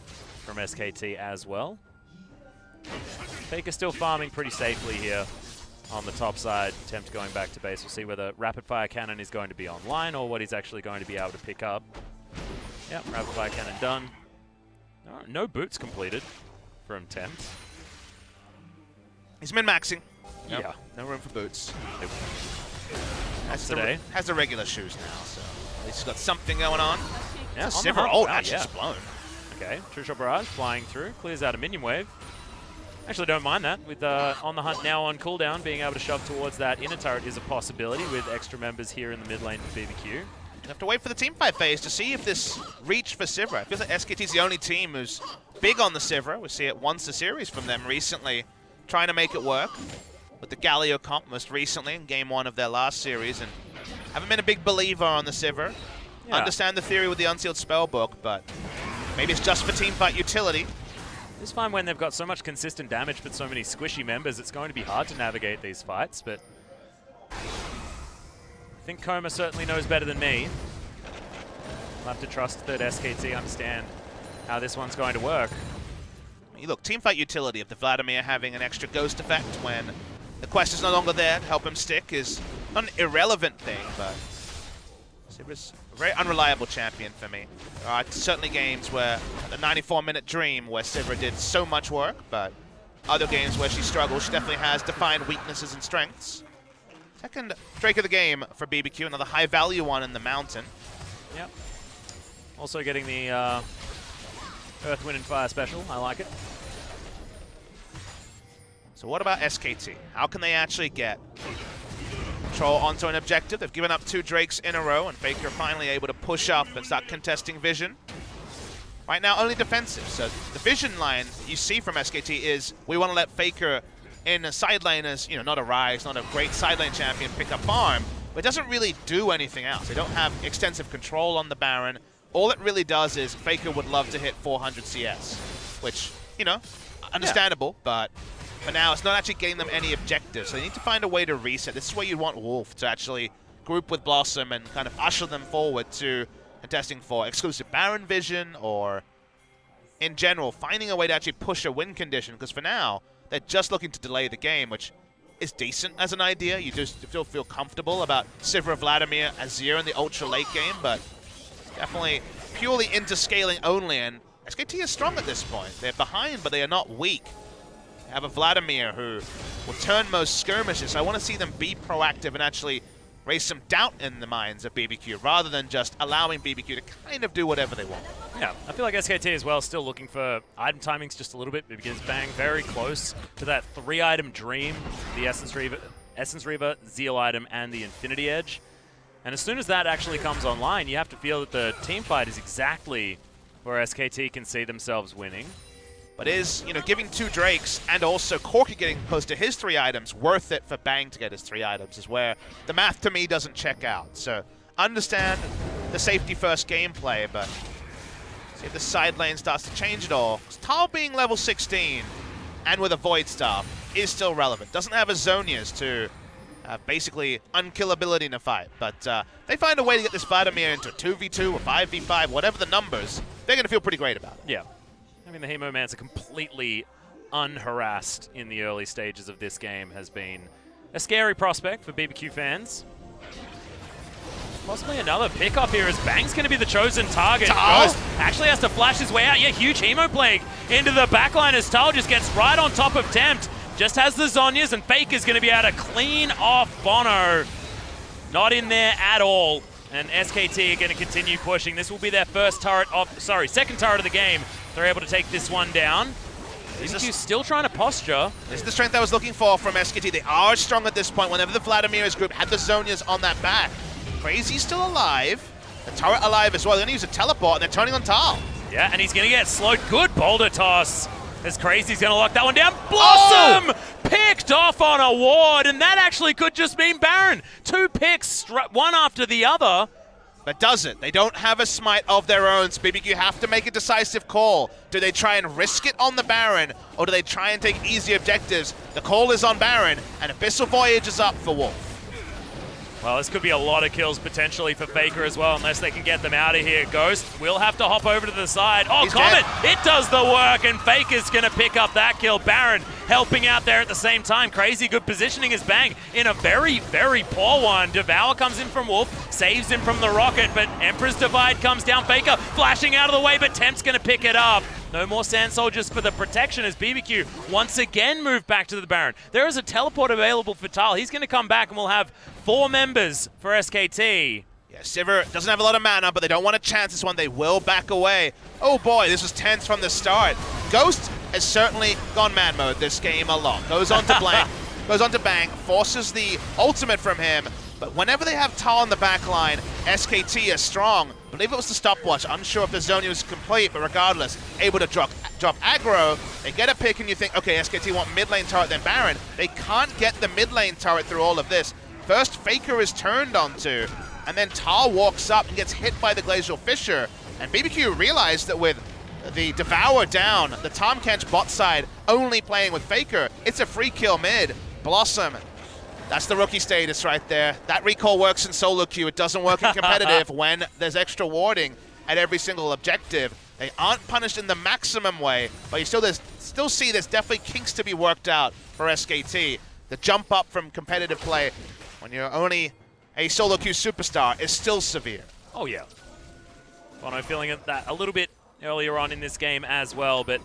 from SKT as well. FLICKR still farming pretty safely here on the top side. Tempt going back to base. We'll see whether Rapid Fire Cannon is going to be online or what he's actually going to be able to pick up. Yep, Rapid Fire Cannon done. No boots completed from Tempt. He's min-maxing. Yep. Yeah. No room for boots. Nope. Has the regular shoes now, so at least he's got something going on. Yeah, Sivir ult actually just blown. Okay, True Shot Barrage flying through, clears out a minion wave. Actually don't mind that, with On the Hunt now on cooldown, being able to shove towards that inner turret is a possibility with extra members here in the mid lane for BBQ. You have to wait for the teamfight phase to see if this reach for Sivir. It feels like SKT's the only team who's big on the Sivir. We see it once a series from them recently, trying to make it work with the Galio comp most recently in game 1 of their last series, and haven't been a big believer on the Sivir. Yeah. Understand the theory with the Unsealed Spellbook, but maybe it's just for teamfight utility. It's fine when they've got so much consistent damage but so many squishy members, it's going to be hard to navigate these fights, but think Coma certainly knows better than me. I'll have to trust that SKT understand how this one's going to work. Look, teamfight utility of the Vladimir having an extra ghost effect when the quest is no longer there to help him stick is not an irrelevant thing, but Sivir's a very unreliable champion for me. There are certainly games where, the 94-minute Dream, where Sivir did so much work, but other games where she struggles. She definitely has defined weaknesses and strengths. Second Drake of the game for BBQ, another high-value one in the Mountain. Yep. Also getting the Earth, Wind, and Fire special. I like it. So what about SKT? How can they actually get control onto an objective? They've given up 2 Drakes in a row, and FLICKR finally able to push up and start contesting vision. Right now, only defensive. So the vision line you see from SKT is we want to let FLICKR in a side lane as, you know, not a Rise, not a great side lane champion, pick up farm, but it doesn't really do anything else. They don't have extensive control on the Baron. All it really does is FLICKR would love to hit 400 CS, which, you know, understandable, but for now it's not actually getting them any objectives. So they need to find a way to reset. This is where you want Wolf to actually group with Blossom and kind of usher them forward to contesting for exclusive Baron vision, or in general finding a way to actually push a win condition, because for now they're just looking to delay the game, which is decent as an idea. You just still feel comfortable about Sivir, Vladimir, Azir in the ultra late game, but definitely purely into scaling only, and SKT is strong at this point. They're behind, but they are not weak. They have a Vladimir who will turn most skirmishes, so I want to see them be proactive and actually raise some doubt in the minds of BBQ, rather than just allowing BBQ to kind of do whatever they want. Yeah, I feel like SKT as well still looking for item timings just a little bit, because Bang very close to that 3-item Dream, the Essence Reaver, Zeal item, and the Infinity Edge. And as soon as that actually comes online, you have to feel that the team fight is exactly where SKT can see themselves winning. But is, you know, giving 2 Drakes and also Corki getting close to his 3 items worth it for Bang to get his 3 items is where the math to me doesn't check out. So understand the safety first gameplay, but see if the side lane starts to change it all. Thal being level 16 and with a Void Staff is still relevant. Doesn't have a Zhonya's to basically unkillability in a fight, but they find a way to get this Vladimir into a 2v2 or 5v5, whatever the numbers, they're going to feel pretty great about it. Yeah. I mean, the Hemomancer completely unharassed in the early stages of this game has been a scary prospect for BBQ fans. Possibly another pickup here as Bang's going to be the chosen target. Ghost actually has to flash his way out. Yeah, huge Hemo Plague into the backline as Thal just gets right on top of Tempt. Just has the Zhonya's, and FLICKR's going to be able to clean off Bono. Not in there at all. And SKT are going to continue pushing. This will be their second turret of the game. They're able to take this one down. BBQ still trying to posture. This is the strength I was looking for from SKT. They are strong at this point. Whenever the Vladimir's group had the Zhonya's on that back. Crazy's still alive. The turret alive as well. They're going to use a teleport, and they're turning on Thal. Yeah, and he's going to get slowed. Good boulder toss. As Crazy's going to lock that one down. Blossom picked off on a ward, and that actually could just mean Baron. 2 picks, one after the other. But does it? They don't have a smite of their own, so BBQ have to make a decisive call. Do they try and risk it on the Baron, or do they try and take easy objectives? The call is on Baron, and Abyssal Voyage is up for Wolf. Well, this could be a lot of kills potentially for FLICKR as well, unless they can get them out of here. Ghost will have to hop over to the side. Oh, Comet! It does the work, and FLICKR's going to pick up that kill. Baron helping out there at the same time. Crazy good positioning as Bang in a very, very poor one. Devour comes in from Wolf, saves him from the rocket, but Emperor's Divide comes down. FLICKR flashing out of the way, but Tempt's going to pick it up. No more Sand Soldiers for the protection as BBQ once again move back to the Baron. There is a teleport available for Thal. He's going to come back, and we'll have 4 members for SKT. Yeah, Sivir doesn't have a lot of mana, but they don't want to chance this one. They will back away. Oh boy, this was tense from the start. Ghost has certainly gone man mode this game a lot. Goes on to Blank, goes on to Bang, forces the ultimate from him. But whenever they have Thal in the back line, SKT is strong. I believe it was the stopwatch. Unsure if the Zhonya was complete, but regardless, able to drop aggro. They get a pick, and you think, okay, SKT want mid lane turret, then Baron. They can't get the mid lane turret through all of this. First, FLICKR is turned onto, and then Thal walks up and gets hit by the Glacial Fissure. And BBQ realized that with the Devour down, the Tahm Kench bot side only playing with FLICKR, it's a free kill mid. Blossom That's the rookie status right there. That recall works in solo queue. It doesn't work in competitive when there's extra warding at every single objective. They aren't punished in the maximum way, but you still see there's definitely kinks to be worked out for SKT. The jump up from competitive play when you're only a solo queue superstar is still severe. Oh yeah. Bono feeling that a little bit earlier on in this game as well, but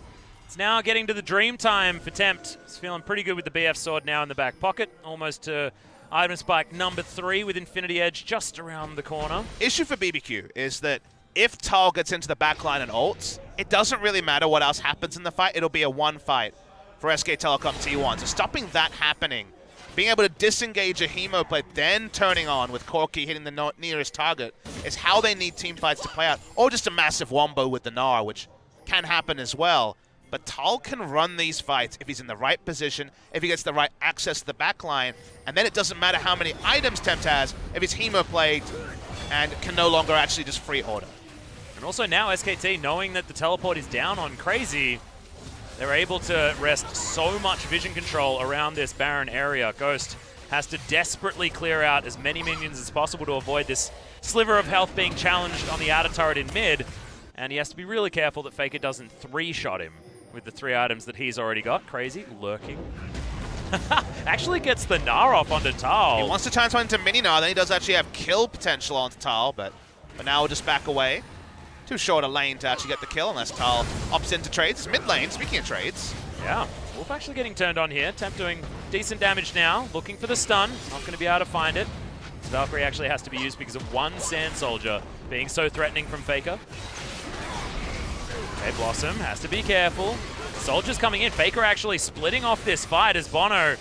it's now getting to the dream time for Tempt. He's feeling pretty good with the BF sword now in the back pocket, almost to item spike number 3 with Infinity Edge just around the corner. Issue for BBQ is that if Thal gets into the backline and ults, it doesn't really matter what else happens in the fight. It'll be a one fight for SK Telecom T1. So stopping that happening, being able to disengage a hemo play, then turning on with Corki hitting the nearest target is how they need team fights to play out. Or just a massive wombo with the Gnar, which can happen as well. But Thal can run these fights if he's in the right position, if he gets the right access to the backline, and then it doesn't matter how many items Tempt has if he's hemo played and can no longer actually just free order. And also now SKT, knowing that the teleport is down on Crazy, they're able to rest so much vision control around this Baron area. Ghost has to desperately clear out as many minions as possible to avoid this sliver of health being challenged on the outer turret in mid, and he has to be really careful that FLICKR doesn't 3-shot him with the 3 items that he's already got. Crazy, lurking. Actually gets the Gnar off onto Thal. He wants to transfer into mini Gnar, then he does actually have kill potential onto Thal, but now we'll just back away. Too short a lane to actually get the kill unless Thal opts into trades. Mid lane, speaking of trades. Yeah, Wolf actually getting turned on here. Tempt doing decent damage now, looking for the stun. Not going to be able to find it. Valkyrie actually has to be used because of one Sand Soldier being so threatening from FLICKR. Okay, Blossom has to be careful. Soldiers coming in. FLICKR actually splitting off this fight as Bono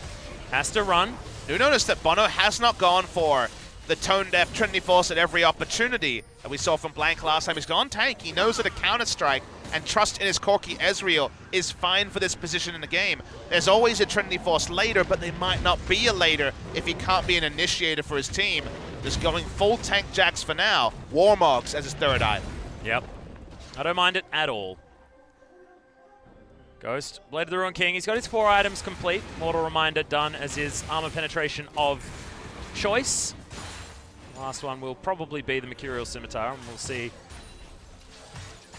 has to run. Do notice that Bono has not gone for the tone-deaf Trinity Force at every opportunity that we saw from Blank last time. He's gone tank. He knows that a counter-strike and trust in his Corki Ezreal is fine for this position in the game. There's always a Trinity Force later, but they might not be a later if he can't be an initiator for his team. Just going full tank jacks for now. Warmogs as his third item. Yep. I don't mind it at all. Ghost, Blade of the Ruined King. He's got his 4 items complete. Mortal Reminder done as his armor penetration of choice. Last one will probably be the Mercurial Scimitar, and we'll see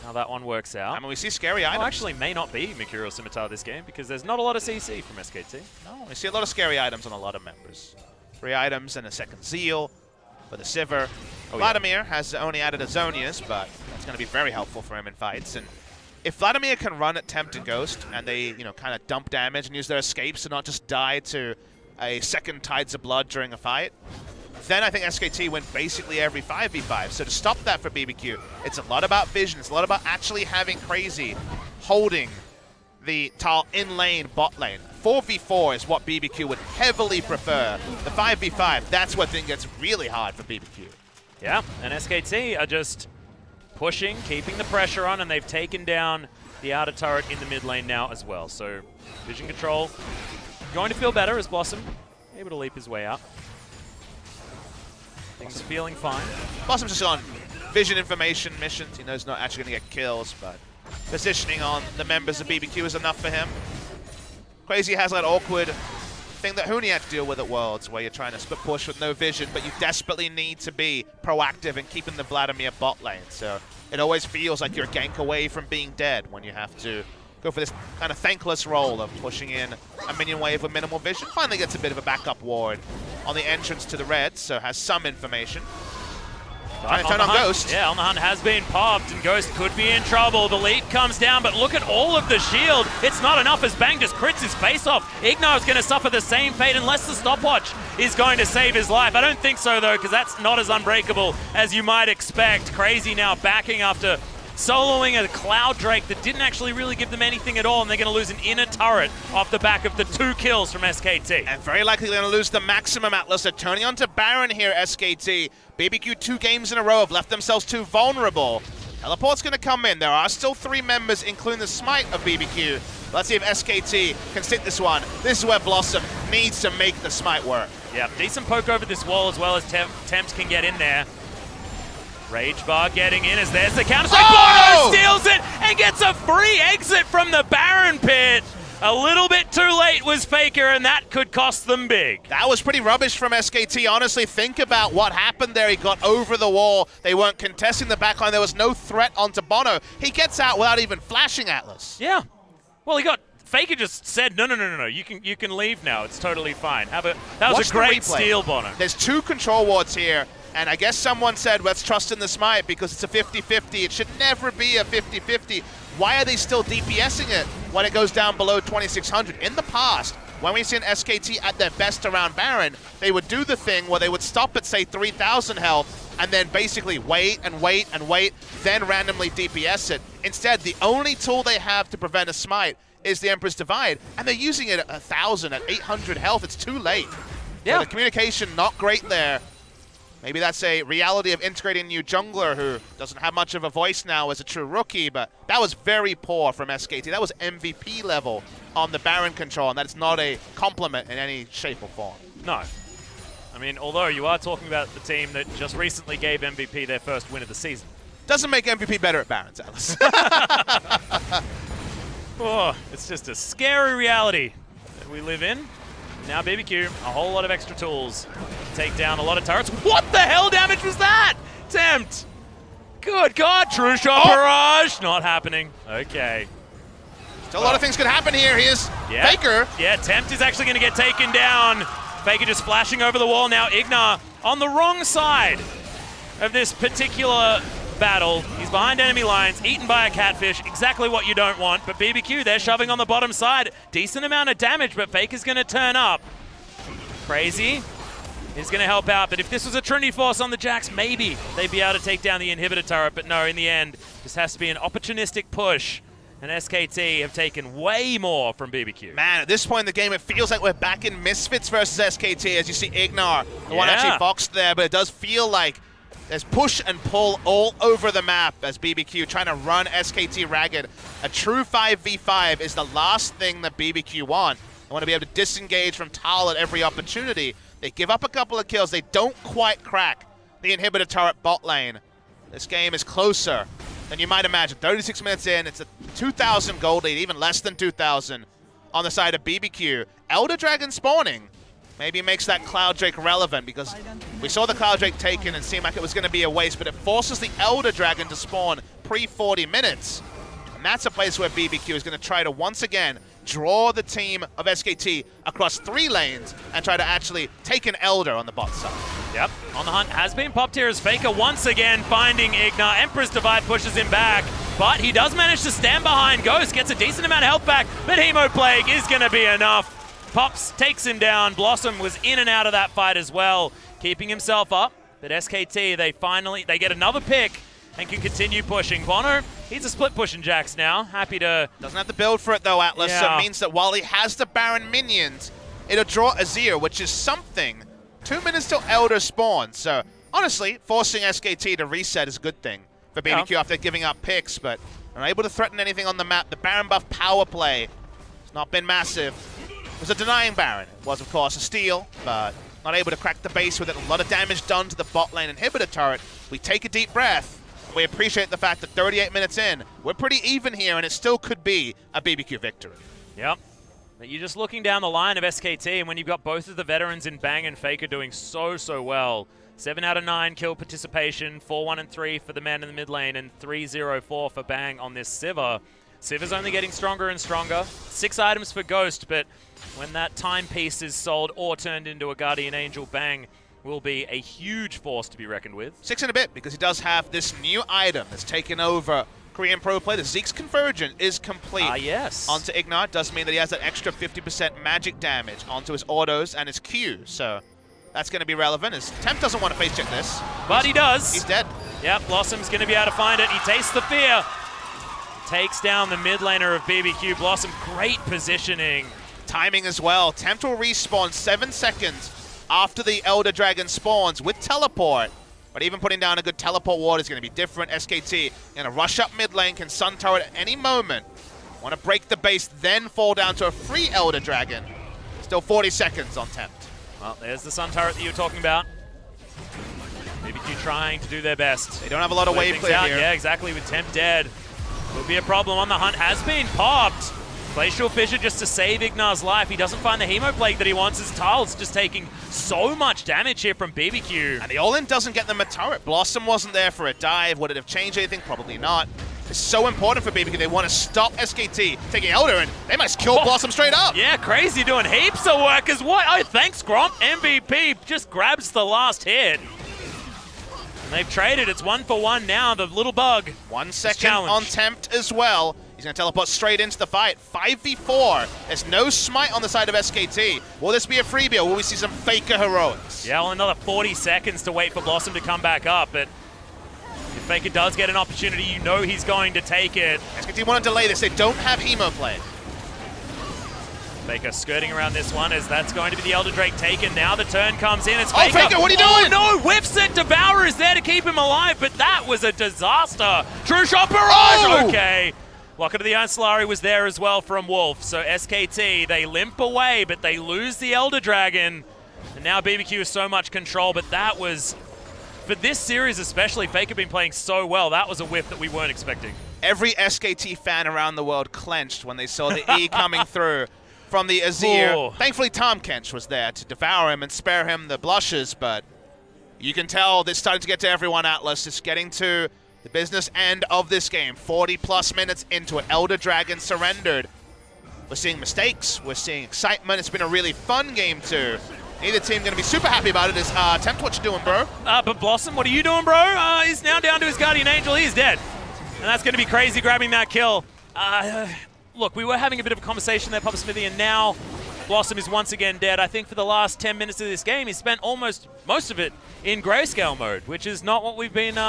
how that one works out. I mean, we see scary items. Oh, actually, may not be Mercurial Scimitar this game because there's not a lot of CC from SKT. No, we see a lot of scary items on a lot of members. 3 items and a second Zeal for the Sivir. Oh, Vladimir has only added a Zonius, but that's going to be very helpful for him in fights. And if Vladimir can run at Tempt and Ghost, and they, kind of dump damage and use their escapes to not just die to a second Tides of Blood during a fight, then I think SKT win basically every 5v5. So to stop that for BBQ, it's a lot about vision. It's a lot about actually having Crazy holding the Thal in lane, bot lane. 4v4 is what BBQ would heavily prefer. The 5v5, that's what then gets really hard for BBQ. Yeah, and SKT are just pushing, keeping the pressure on, and they've taken down the outer turret in the mid lane now as well. So vision control going to feel better as Blossom able to leap his way out. Things feeling fine. Blossom's just on vision information missions. He knows not actually going to get kills, but positioning on the members of BBQ is enough for him. Crazy has that awkward thing that Huni had to deal with at Worlds, where you're trying to split push with no vision, but you desperately need to be proactive in keeping the Vladimir bot lane. So it always feels like you're a gank away from being dead when you have to go for this kind of thankless role of pushing in a minion wave with minimal vision. Finally gets a bit of a backup ward on the entrance to the red, so has some information. Trying to turn on Ghost. Yeah, On the Hunt has been popped, and Ghost could be in trouble. The lead comes down, but look at all of the shield. It's not enough as Bang just crits his face off. IgNar is going to suffer the same fate unless the stopwatch is going to save his life. I don't think so, though, because that's not as unbreakable as you might expect. Crazy now backing after soloing a Cloud Drake that didn't actually really give them anything at all, and they're going to lose an inner turret off the back of the 2 kills from SKT. And very likely they're going to lose the maximum Atlas. They're turning onto Baron here, SKT. BBQ 2 games in a row have left themselves too vulnerable. Teleport's going to come in. There are still 3 members, including the Smite of BBQ. Let's see if SKT can stick this one. This is where Blossom needs to make the Smite work. Yeah, decent poke over this wall as well as Tempt can get in there. Rage Bar getting in as there's the counter strike. Oh! Bono steals it and gets a free exit from the Baron pit. A little bit too late was FLICKR, and that could cost them big. That was pretty rubbish from SKT. Honestly, think about what happened there. He got over the wall. They weren't contesting the backline. There was no threat onto Bono. He gets out without even flashing Atlas. Yeah. Well, FLICKR just said, no, you can leave now. It's totally fine. That was a great steal, Bono. There's 2 control wards here, and I guess someone said, let's trust in the smite because it's a 50-50. It should never be a 50-50. Why are they still DPSing it when it goes down below 2,600? In the past, when we've seen SKT at their best around Baron, they would do the thing where they would stop at, say, 3,000 health and then basically wait, then randomly DPS it. Instead, the only tool they have to prevent a smite is the Emperor's Divide, and they're using it at 1,000, at 800 health. It's too late. Yeah. So the communication not great there. Maybe that's a reality of integrating a new jungler who doesn't have much of a voice now as a true rookie, but that was very poor from SKT. That was MVP level on the Baron control, and that's not a compliment in any shape or form. No. I mean, although you are talking about the team that just recently gave MVP their first win of the season. Doesn't make MVP better at Barons, Atlas. Oh, it's just a scary reality that we live in. Now BBQ, a whole lot of extra tools to take down a lot of turrets. What the hell damage was that? Tempt. Good God, true shot barrage. Not happening. Okay. Still a lot of things could happen here. Here's FLICKR. Yeah, Tempt is actually going to get taken down. FLICKR just flashing over the wall now. IgNar on the wrong side of this particular battle. He's behind enemy lines, eaten by a catfish, exactly what you don't want. But BBQ, they're shoving on the bottom side. Decent amount of damage, but FLICKR's going to turn up. Crazy is going to help out, but if this was a Trinity Force on the Jax, maybe they'd be able to take down the inhibitor turret. But no, in the end, this has to be an opportunistic push. And SKT have taken way more from BBQ. Man, at this point in the game, it feels like we're back in Misfits versus SKT as you see IgNar. The one actually foxed there, but it does feel like there's push and pull all over the map as BBQ trying to run SKT ragged. A true 5v5 is the last thing that BBQ want. They want to be able to disengage from Thal at every opportunity. They give up a couple of kills. They don't quite crack the inhibitor turret bot lane. This game is closer than you might imagine. 36 minutes in, it's a 2,000 gold lead, even less than 2,000 on the side of BBQ. Elder Dragon spawning maybe makes that Cloud Drake relevant because we saw the Cloud Drake taken and seemed like it was going to be a waste, but it forces the Elder Dragon to spawn pre-40 minutes. And that's a place where BBQ is going to try to once again draw the team of SKT across 3 lanes and try to actually take an Elder on the bot side. Yep, on the hunt has been popped here as FLICKR once again finding IgNar. Emperor's Divide pushes him back, but he does manage to stand behind Ghost, gets a decent amount of health back, but Hemo Plague is going to be enough. Pops takes him down. Blossom was in and out of that fight as well, keeping himself up. But SKT, they get another pick and can continue pushing. Bono, he's a split pushing Jax now. Happy to... Doesn't have to build for it though, Atlas. So it means that while he has the Baron minions, it'll draw Azir, which is something. 2 minutes till Elder spawns. So honestly, forcing SKT to reset is a good thing for BBQ after giving up picks, but unable to threaten anything on the map. The Baron buff power play has not been massive. It was a denying Baron. It was, of course, a steal, but not able to crack the base with it. A lot of damage done to the bot lane inhibitor turret. We take a deep breath. We appreciate the fact that 38 minutes in, we're pretty even here, and it still could be a BBQ victory. Yep. But you're just looking down the line of SKT, and when you've got both of the veterans in Bang and FLICKR doing so well, 7 out of 9 kill participation, 4-1 and 3 for the man in the mid lane, and 3-0-4 for Bang on this Sivir. Sivir's only getting stronger and stronger. 6 items for Ghost, but when that timepiece is sold or turned into a Guardian Angel, Bang will be a huge force to be reckoned with. 6 in a bit, because he does have this new item that's taken over Korean Pro Play. The Zeke's conversion is complete. Yes. Onto IgNar. Does mean that he has that extra 50% magic damage onto his autos and his Q. So that's going to be relevant, as Tempt doesn't want to face check this. But he does. He's dead. Yep, Blossom's going to be able to find it. He tastes the fear. Takes down the mid laner of BBQ. Blossom, great positioning. Timing as well. Tempt will respawn 7 seconds after the Elder Dragon spawns with teleport. But even putting down a good teleport ward is going to be different. SKT going to rush up mid lane, can Sun Turret at any moment. Want to break the base, then fall down to a free Elder Dragon. Still 40 seconds on Tempt. Well, there's the Sun Turret that you were talking about. BBQ trying to do their best. They don't have a lot of wave clear here. Yeah, exactly, with Tempt dead. Will be a problem on the hunt. Has been popped. Glacial Fissure just to save IgNar's life. He doesn't find the Hemo Plague that he wants as Thal's just taking so much damage here from BBQ. And the all-in doesn't get them a turret. Blossom wasn't there for a dive. Would it have changed anything? Probably not. It's so important for BBQ. They want to stop SKT taking Elder, and they must kill Blossom straight up. Yeah, Crazy doing heaps of work as what? Oh, thanks, Gromp. MVP just grabs the last hit. And they've traded. It's 1-for-1 now. The little bug. 1 second on Tempt as well. He's going to teleport straight into the fight. 5v4. There's no smite on the side of SKT. Will this be a freebie, or will we see some FLICKR heroics? Yeah, well, another 40 seconds to wait for Blossom to come back up, but if FLICKR does get an opportunity, you know he's going to take it. SKT want to delay this. They don't have Hemo Plague. FLICKR skirting around this one as that's going to be the Elder Drake taken. Now the turn comes in. It's FLICKR. Oh, FLICKR, what are you doing? Oh, no, whiffs it. Devourer is there to keep him alive, but that was a disaster. True Shot Barrage. Okay. Locket of the Iron Solari was there as well from Wolf. So SKT, they limp away, but they lose the Elder Dragon. And now BBQ has so much control, but that was, for this series especially, FLICKR been playing so well. That was a whiff that we weren't expecting. Every SKT fan around the world clenched when they saw the E coming through from the Azir. Ooh. Thankfully, Kench was there to devour him and spare him the blushes, but you can tell this starting to get to everyone, Atlas. It's getting to the business end of this game. 40-plus minutes into it. Elder Dragon surrendered. We're seeing mistakes. We're seeing excitement. It's been a really fun game, too. Neither team going to be super happy about it. Is Tempt, what you doing, bro? But Blossom, what are you doing, bro? He's now down to his Guardian Angel. He's dead. And that's going to be Crazy grabbing that kill. Look, we were having a bit of a conversation there, Papa Smithy, and now Blossom is once again dead. I think for the last 10 minutes of this game, he spent almost most of it in grayscale mode, which is not what we've been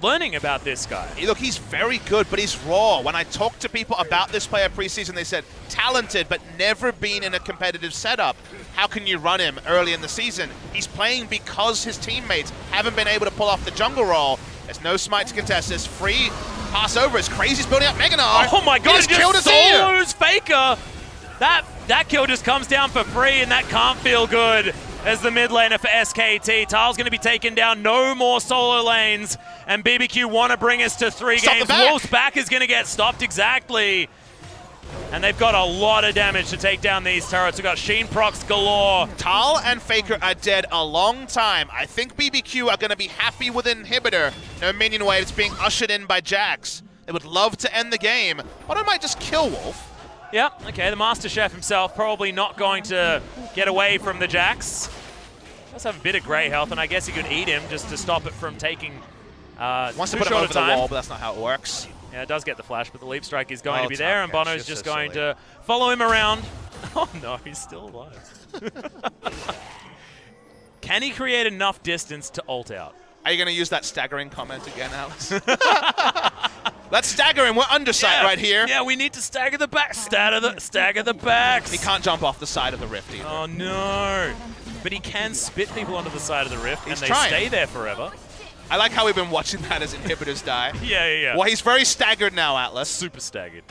learning about this guy. Look, he's very good, but he's raw. When I talked to people about this player preseason, they said, talented, but never been in a competitive setup. How can you run him early in the season? He's playing because his teammates haven't been able to pull off the jungle role. There's no smite to contest this. Free pass over as Crazy's building up Mega Gnar. Oh my god, he just killed solos FLICKR. That kill just comes down for free, and that can't feel good as the mid laner for SKT. Thal's going to be taken down. No more solo lanes. And BBQ want to bring us to 3 games. Wolf's back is going to get stopped exactly. And they've got a lot of damage to take down these turrets. We've got Sheen procs galore. Thal and FLICKR are dead a long time. I think BBQ are going to be happy with Inhibitor. No minion waves being ushered in by Jax. They would love to end the game. But I might just kill Wolf. Yep, okay, the Master Chef himself probably not going to get away from the Jax. Does have a bit of grey health, and I guess he could eat him just to stop it from taking wants to put him over the wall, but that's not how it works. Yeah, it does get the flash, but the leap strike is going to be there, and Bono's just going to follow him around. Oh no, he's still alive. Can he create enough distance to ult out? Are you going to use that staggering comment again, Alice? Let's stagger him. We're undersight right here. Yeah, we need to stagger the back. Stagger the backs. He can't jump off the side of the rift either. Oh no. But he can spit people onto the side of the rift, and they stay there forever. I like how we've been watching that as inhibitors die. Yeah. Well, he's very staggered now, Atlas. Super staggered.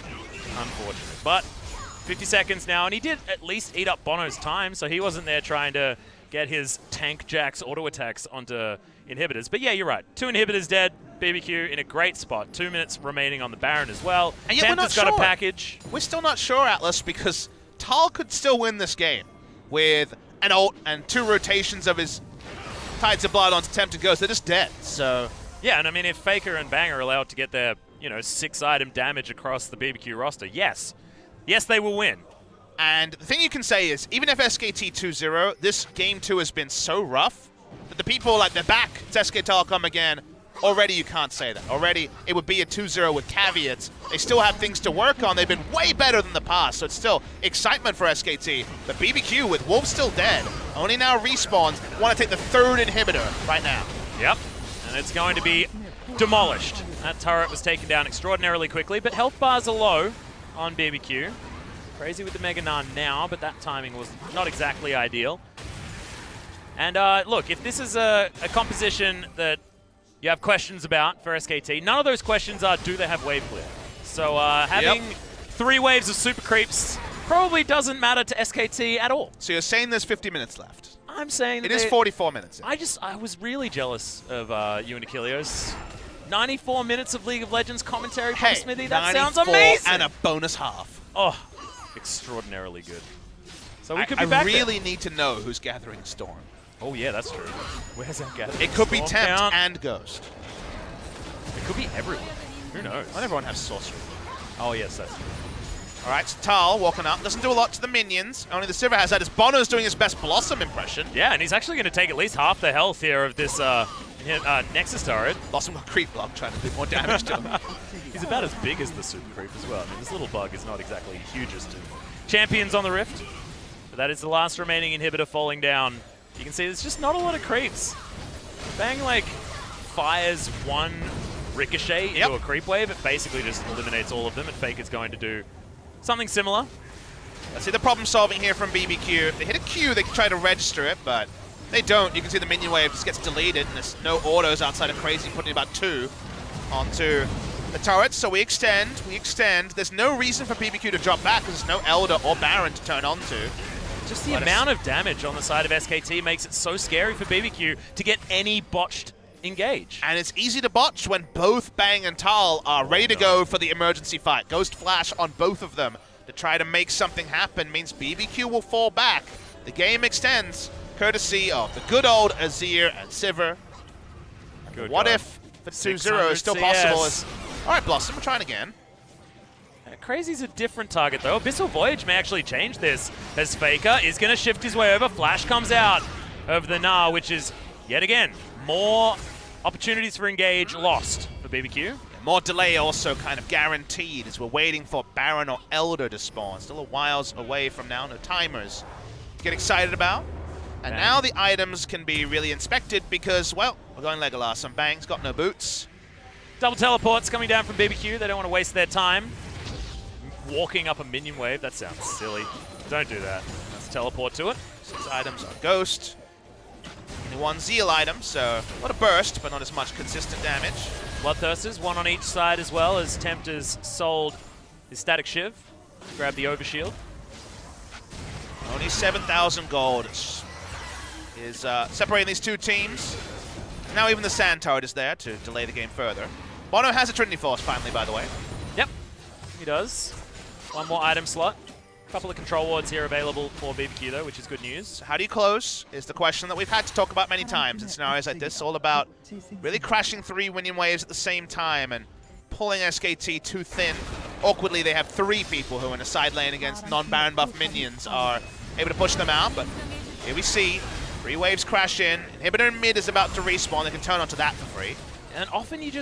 Unfortunate. But 50 seconds now, and he did at least eat up Bono's time, so he wasn't there trying to get his tank Jax auto attacks onto inhibitors. But yeah, you're right. 2 inhibitors dead. BBQ in a great spot. 2 minutes remaining on the Baron as well. And yet Tempt has got a package. We're still not sure, Atlas, because Thal could still win this game with an ult and 2 rotations of his Tides of Blood onto Tempt and Ghost. They're just dead, so... Yeah, and I mean, if FLICKR and Bang are allowed to get their, 6-item damage across the BBQ roster, yes, they will win. And the thing you can say is, even if SKT 2-0, this game 2 has been so rough that the people, they're back. It's SK Telecom again. Already you can't say that. Already it would be a 2-0 with caveats. They still have things to work on. They've been way better than the past, so it's still excitement for SKT. But BBQ, with Wolf still dead, only now respawns, want to take the 3rd inhibitor right now. Yep, and it's going to be demolished. That turret was taken down extraordinarily quickly, but health bars are low on BBQ. Crazy with the Mega Gnar now, but that timing was not exactly ideal. And look, if this is a composition that you have questions about for SKT, none of those questions are, do they have wave clear? So having 3 waves of super creeps probably doesn't matter to SKT at all. So you're saying there's 50 minutes left? I'm saying that it is 44 minutes. I was really jealous of you and Achilleos. 94 minutes of League of Legends commentary from Smithy. That sounds amazing. And a bonus half. Oh, extraordinarily good. So we could be back I really there. need to know who's gathering Storm. Oh yeah, that's true. Where's that gathering? It could be Storm Tempt count? and Ghost. It could be everyone. Who knows? Not everyone has Sorcery. Oh yes, that's true. All right, so Thal walking up. Doesn't do a lot to the minions. Only the Sivir has that as Bono's doing his best Blossom impression. Yeah, and he's actually going to take at least half the health here of this Nexus turret. Blossom got creep block, trying to do more damage to him. He's about as big as the super creep as well. I mean, this little bug is not exactly hugest in champions on the Rift. But that is the last remaining inhibitor falling down. You can see there's just not a lot of creeps. Bang, like, fires one ricochet into a creep wave. It basically just eliminates all of them, and FLICKR's going to do something similar. Let's see the problem solving here from BBQ. If they hit a Q, they can try to register it, but they don't. You can see the minion wave just gets deleted, and there's no autos outside of Crazy putting about 2 onto the turrets. So we extend. There's no reason for BBQ to drop back because there's no Elder or Baron to turn onto. Just the amount of damage on the side of SKT makes it so scary for BBQ to get any botched engage. And it's easy to botch when both Bang and Thal are ready to go for the emergency fight. Ghost Flash on both of them to try to make something happen means BBQ will fall back. The game extends courtesy of the good old Azir and Sivir. What if the 2-0 is still possible? All right, Blossom, we're trying again. Crazy's a different target, though. Abyssal Voyage may actually change this, as FLICKR is going to shift his way over. Flash comes out of the Gnar, which is, yet again, more opportunities for engage lost for BBQ. More delay also kind of guaranteed as we're waiting for Baron or Elder to spawn. Still a whiles away from now, no timers to get excited about. And now the items can be really inspected because, well, we're going Legolas on Bang's got no boots. Double teleports coming down from BBQ. They don't want to waste their time walking up a minion wave. That sounds silly. Don't do that. Let's teleport to it. 6 items on Ghost. Only 1 Zeal item, so what a burst, but not as much consistent damage. Bloodthirsters, 1 on each side as well, as Tempt has sold his Static Shiv. Grab the Overshield. Only 7,000 gold is separating these two teams. Now even the Sand Turret is there to delay the game further. Bono has a Trinity Force finally, by the way. Yep, he does. 1 more item slot. A couple of control wards here available for BBQ, though, which is good news. So how do you close is the question that we've had to talk about many times in scenarios like this, all about really crashing 3 minion waves at the same time and pulling SKT too thin. Awkwardly, they have 3 people who in a side lane against non-Baron buff minions are able to push them out, but here we see 3 waves crash in. Inhibitor in mid is about to respawn. They can turn onto that for free. And often you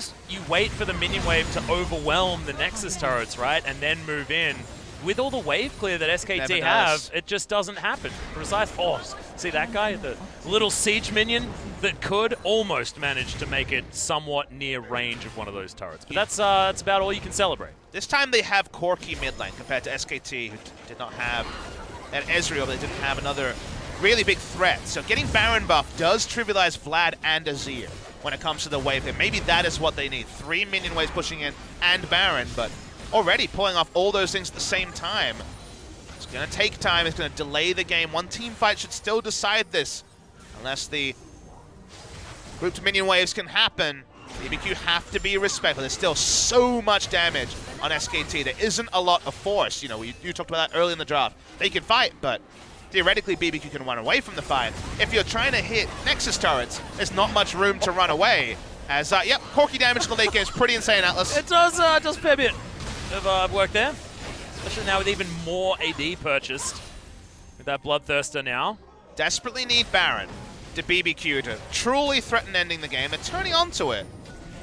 wait for the minion wave to overwhelm the Nexus turrets, right? And then move in. With all the wave clear that SKT have, it just doesn't happen. Oh, see that guy? The little siege minion that could almost manage to make it somewhat near range of one of those turrets. But that's about all you can celebrate. This time they have Corki mid lane compared to SKT, who did not have at Ezreal. They didn't have another really big threat. So getting Baron buff does trivialize Vlad and Azir when it comes to the wave here. Maybe that is what they need. 3 minion waves pushing in and Baron, but already pulling off all those things at the same time. It's going to take time. It's going to delay the game. 1 team fight should still decide this. Unless the grouped minion waves can happen, BBQ have to be respectful. There's still so much damage on SKT. There isn't a lot of force. You know, you talked about that early in the draft. They can fight, but theoretically BBQ can run away from the fight. If you're trying to hit Nexus turrets, there's not much room to run away. As, yep, Corki damage in the late game is pretty insane, Atlas. It does a fair bit of work there, especially now with even more AD purchased with that Bloodthirster now. Desperately need Baron to BBQ to truly threaten ending the game. They're turning onto it,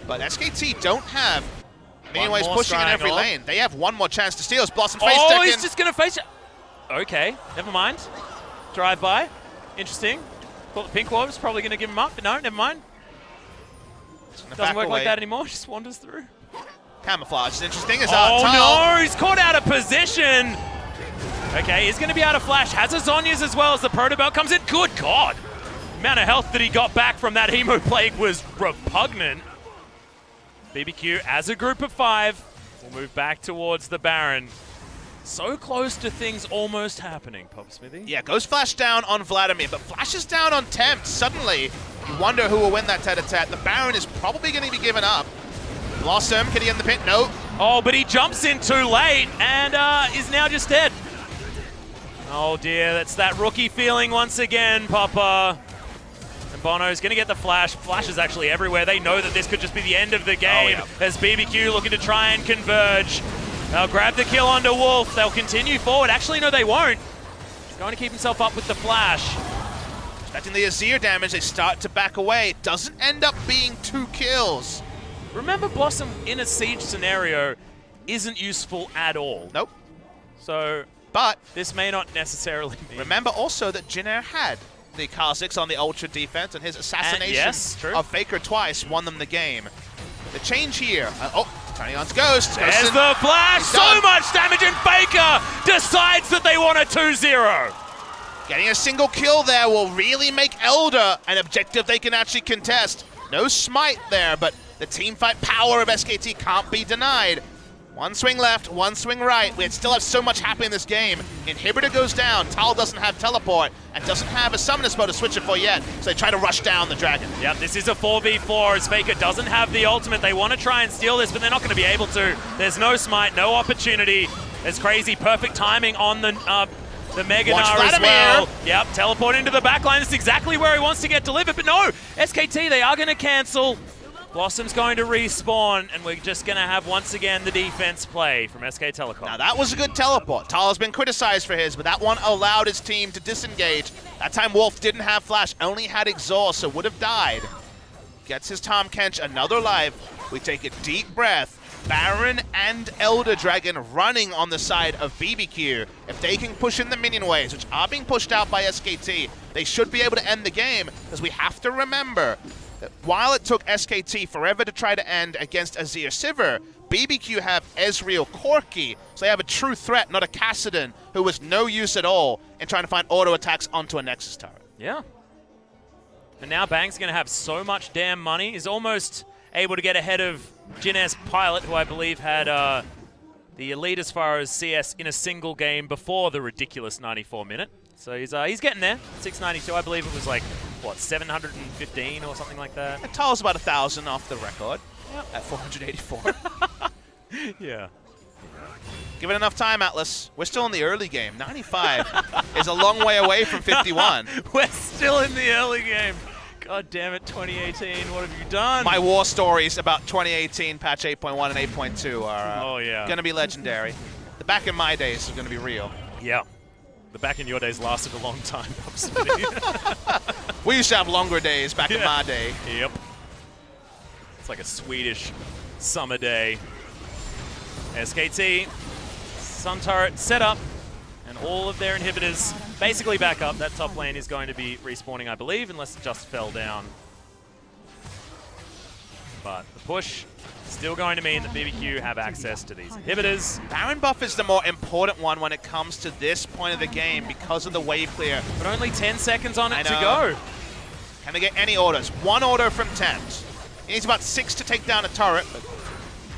but SKT don't have minion waves pushing in every lane. They have 1 more chance to steal. Blossom face deck in. Oh, he's just going to face it. Okay, never mind. Drive by. Interesting. Thought the pink ward was probably going to give him up, but no, never mind. Doesn't work like that anymore, just wanders through. Camouflage is interesting. Oh no, he's caught out of position. Okay, he's going to be out of flash. Has a Zhonya's as well as the Protobelt comes in. Good God. The amount of health that he got back from that Hemo Plague was repugnant. BBQ, as a group of 5, will move back towards the Baron. So close to things almost happening, Pop Smithy. Yeah, goes flash down on Vladimir, but flashes down on Tempt. Suddenly, you wonder who will win that tete-a-tete. The Baron is probably going to be given up. Blossom, can he get in the pit? No. Oh, but he jumps in too late and is now just dead. Oh dear, that's that rookie feeling once again, Papa. And Bono's going to get the flash. Flash is actually everywhere. They know that this could just be the end of the game as BBQ looking to try and converge. They'll grab the kill onto Wolf. They'll continue forward. Actually, no, they won't. He's going to keep himself up with the flash. Expecting the Azir damage, they start to back away. It doesn't end up being 2 kills. Remember, Blossom in a siege scenario isn't useful at all. Nope. So, but this may not necessarily be. Remember also that Gnar had the Kha'Zix on the Ultra defense, and his assassination of FLICKR twice won them the game. The change here. Turning on Ghost. There's the flash. So much damage, and FLICKR decides that they want a 2-0. Getting a single kill there will really make Elder an objective they can actually contest. No smite there, but the teamfight power of SKT can't be denied. One swing left, one swing right. We still have so much happening in this game. Inhibitor goes down. Thal doesn't have teleport and doesn't have a summoner spell to switch it for yet. So they try to rush down the dragon. Yep, this is a 4v4 as FLICKR doesn't have the ultimate. They want to try and steal this, but they're not going to be able to. There's no smite, no opportunity. It's crazy. Perfect timing on the Mega Gnar as well. Yep, teleport into the backline. That's exactly where he wants to get delivered. But no, SKT, they are going to cancel. Blossom's going to respawn, and we're just going to have, once again, the defense play from SK Telecom. Now, that was a good teleport. Thal has been criticized for his, but that one allowed his team to disengage. That time, Wolf didn't have flash, only had exhaust, so would have died. Gets his Tahm Kench another life. We take a deep breath. Baron and Elder Dragon running on the side of BBQ. If they can push in the minion waves, which are being pushed out by SKT, they should be able to end the game, because we have to remember that while it took SKT forever to try to end against Azir Sivir, BBQ have Ezreal Corki, so they have a true threat, not a Kha'Zix, who was no use at all in trying to find auto attacks onto a Nexus turret. Yeah. And now Bang's going to have so much damn money. He's almost able to get ahead of Gnar's Pilot, who I believe had the lead as far as CS in a single game before the ridiculous 94-minute. So he's getting there. 692, I believe it was like, what, 715 or something like that? And Tal's about 1,000 off the record at 484. Yeah. Give it enough time, Atlas. We're still in the early game. 95 is a long way away from 51. We're still in the early game. God damn it, 2018, what have you done? My war stories about 2018 patch 8.1 and 8.2 are going to be legendary. The back in my days are going to be real. Yeah. The back in your days lasted a long time, We used to have longer days back in my day. Yep. It's like a Swedish summer day. SKT, Sun Turret set up, and all of their inhibitors basically back up. That top lane is going to be respawning, I believe, unless it just fell down. But the push still going to mean that BBQ have access to these inhibitors. Baron buff is the more important one when it comes to this point of the game because of the wave clear. But only 10 seconds on it to go. Can they get any orders? One order from Tempt. He needs about 6 to take down a turret, but